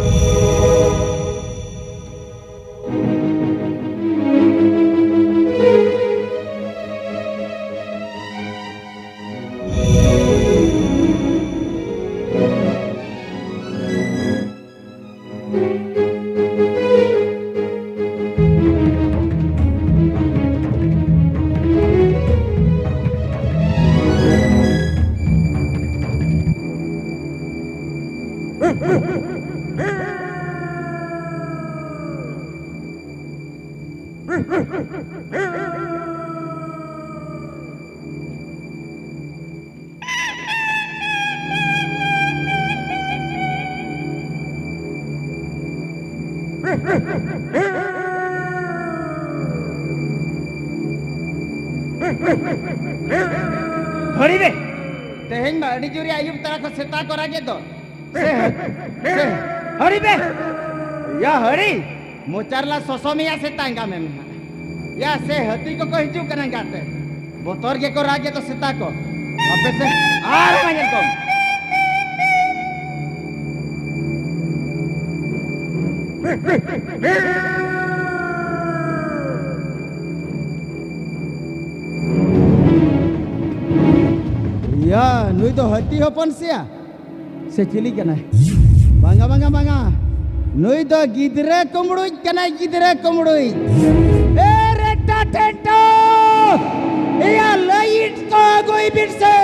हरी बे तेहेन बाड़ी जुरी आयुब तरह को सेता करा के तो से हरी बे या हरी मोचारला सोसोमिया से तांगा में या से हती को हिजू कना गाते बोतोर के को रागे तो सेता को अबे से आर मांगल को Ya, nu itu hati hopon sia. Secili kena. Bangga. Nu itu gidre komudui kena gidre komudui. Reta tento. Iya lait ko goi birse.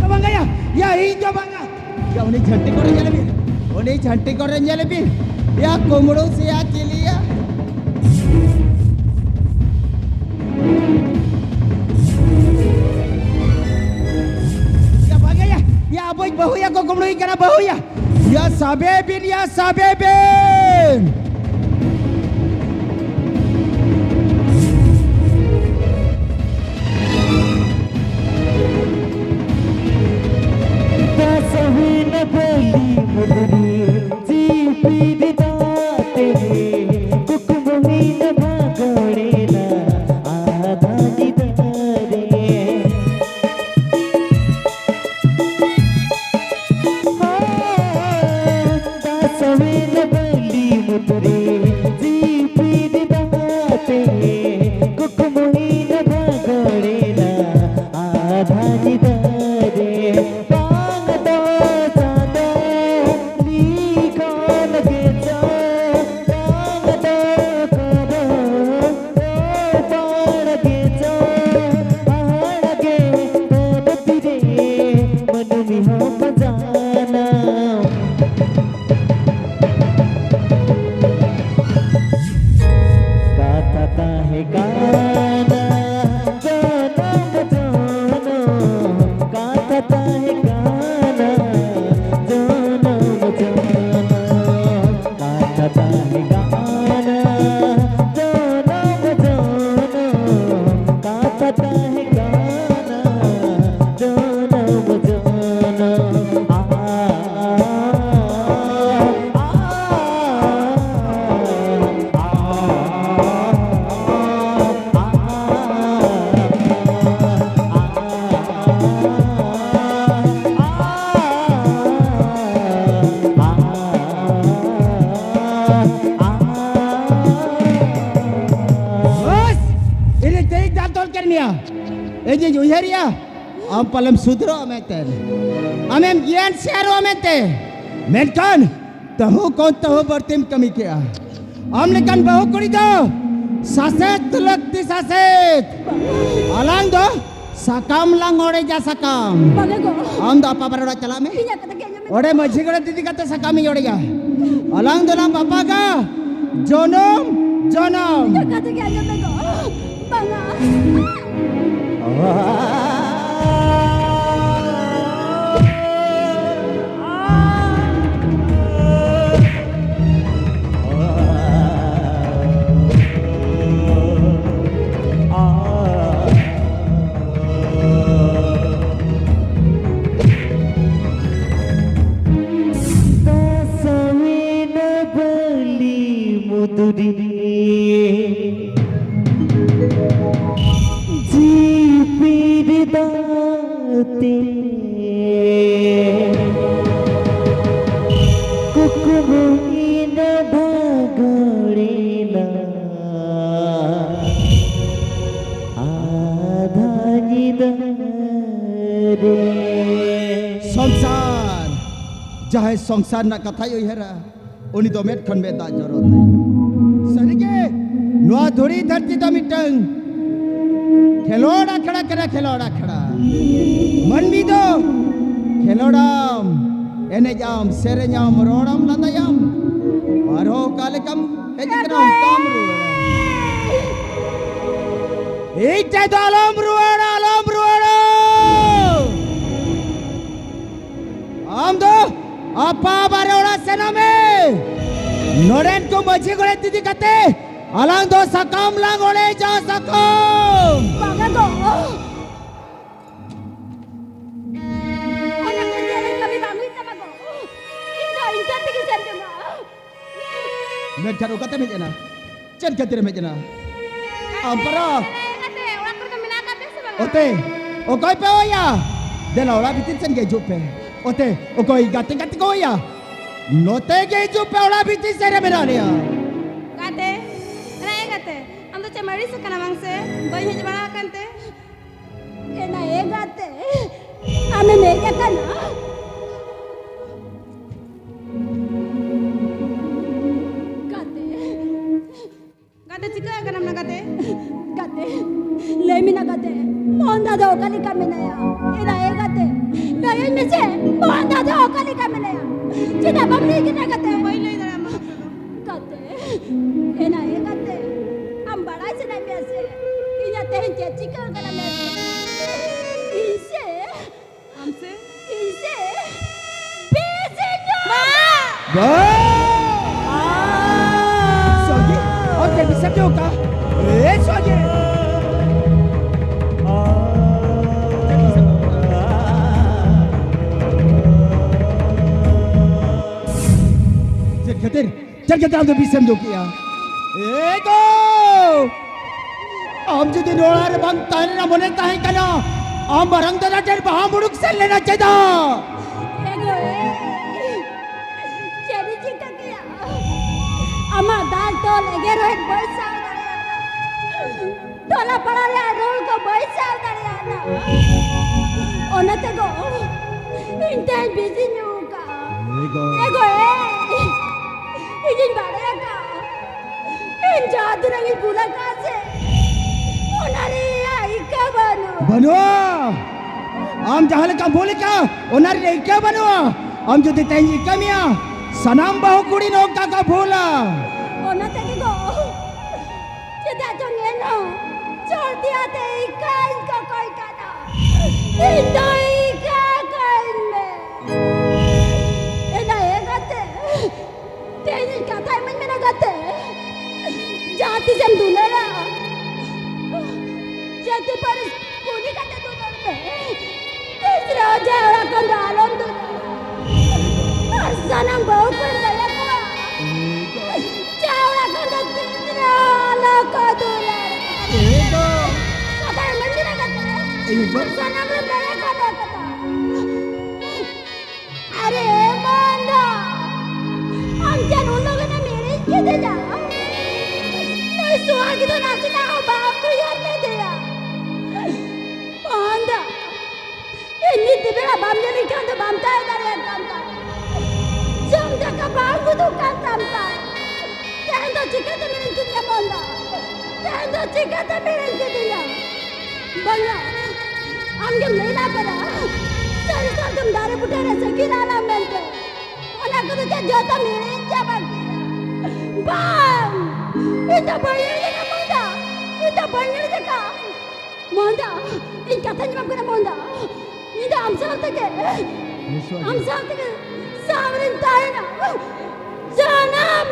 Bangga ya. Ya itu bangga. Ya unih janti koren jalebi. Unih janti koren jalebi. Ya komodo se ya चिलिया ya bagai ya boy bahu ya ko komodo ikana bahu ya sabebin dasahina boli mudri Eje juheria am palam sudro amete amem gian share amete menkan tahu kon tahu bertim kami kia am lekan bahu kuri do saset lagti saset alang do sakam lang ore ja sakam am do apa baru chala me ore majhi gora didi kata sakami ore ja alang do lang papa ka jonom kata ke aja me go banga मुदुरी जी पीर दाते कुकुबीन भागड़ेना आधानी दरे संसार जहाँ संसार ना कथा यो हेरा उनी तो met खन बेदा जरूरत है सरिगे नुआ धुरी धरती तो मिटंग खेलोड़ा खड़ा करा खेलोड़ा खड़ा मन भी दो खेलोड़ाम एने जाम सेरे जाम रोड़ाम लंदा जाम मारो काले कम हे जितना काम रुआ इटे तो आलम रुआ आम दो apa barola sename noren ko maji gore didi kate alang do sakam lang ole ja sakam Baga go. Anak kerja kami bangun sama go. Ingat pergi sana. mer jaro kate mejena chen kate mejena ampara Kate, orang kerja minat kate sebab. ote o koi pe oya de la ola bitin sen ge jupe ote o koi gate ko oya note ge jupe ola bitin sere merania Kate, naya kate. Am tu cemari sekarang mangse, banyak jemara kante. Ena egate. Ame meja kana. Kate. Kate cika kanam na kate. Kate. Lemina kate. Monda do kali kami na ya. Ena egate. Layan mese. Monda do kali kami na ya. Cina bamli kita kate. Pahilai dalam mak. Kate. Ena egate. Am barai cina mese. Inya teh cika kana mese. Ise. Amse. Ise. Besenyo. ba sogi ote bisa jo ka sogi Jangan kita ambil bisa mendukung ya. Ego, am jadi nolar bang tanya namanya tahan kana, am barang tanah ter baham buruk selena ceda. Ego jadi cika kia. Ama dal tol egero ek baisa dariana. Tola parale rol ko baisa dariana. Ona tego. Intan busy nyuka. Ego Ijin baraya ka. Jadu rangi bula kase. Onari aika banu. Banua, am jahat kam boleh ka? Onar ni क्या बनवा? am jadi tanya kami ya. Sanam bahu kuri nok kakak bola. Ona tegi go. Cita jongeno. Chor dia te ika koi kana. Indo ika kain me. Ena egate. Teni kata men mena gate. Jati jam dunara. Jati par kuni kate dunar me. Tisra jara kandalon dunar. Sanam bahu par daya ko. Jara kanda tisra la kadular. Ego, Kata men mena gate. ego. Sanam le daya kata kata. Are manda. Anjan unog na mere kide ja. Nai suagi to nasi na bapu yar me deya. Manda. Inni tibera bamjani kanda bamta dare kanda. Jamda ka bagu tu kanda. Tendo chikata mere kide manda. Tendo chikata mere kide ya. Banga. Amge leila para. Sari sardum dare putera sakira na mente. Ona kudu jota mere jabak. Bam! Ita banyak je Monda. Ita banyak je ka. Monda, ini katanya apa kena Monda? Ini amsal teke. Amsal teke. Samrin taina. Janam.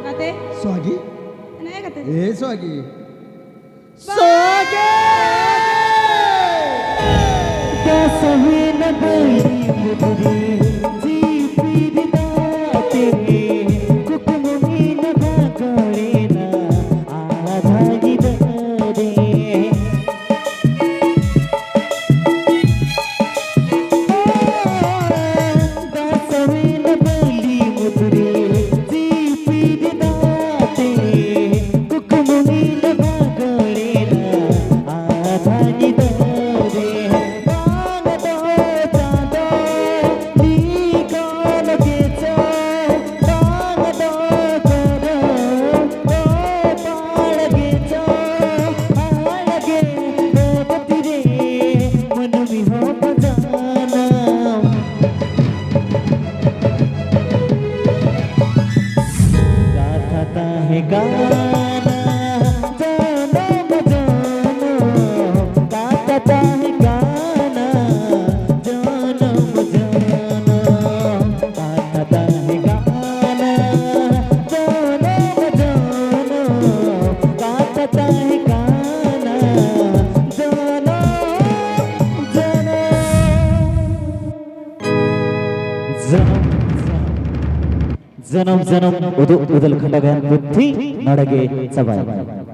Kate, Soagi, naya kate. Soagi. Soagi. Kasahin na bayi muduri, ji piri daate, जन्म जन्म उदल खंडगन बुद्धि नड़गे सबाई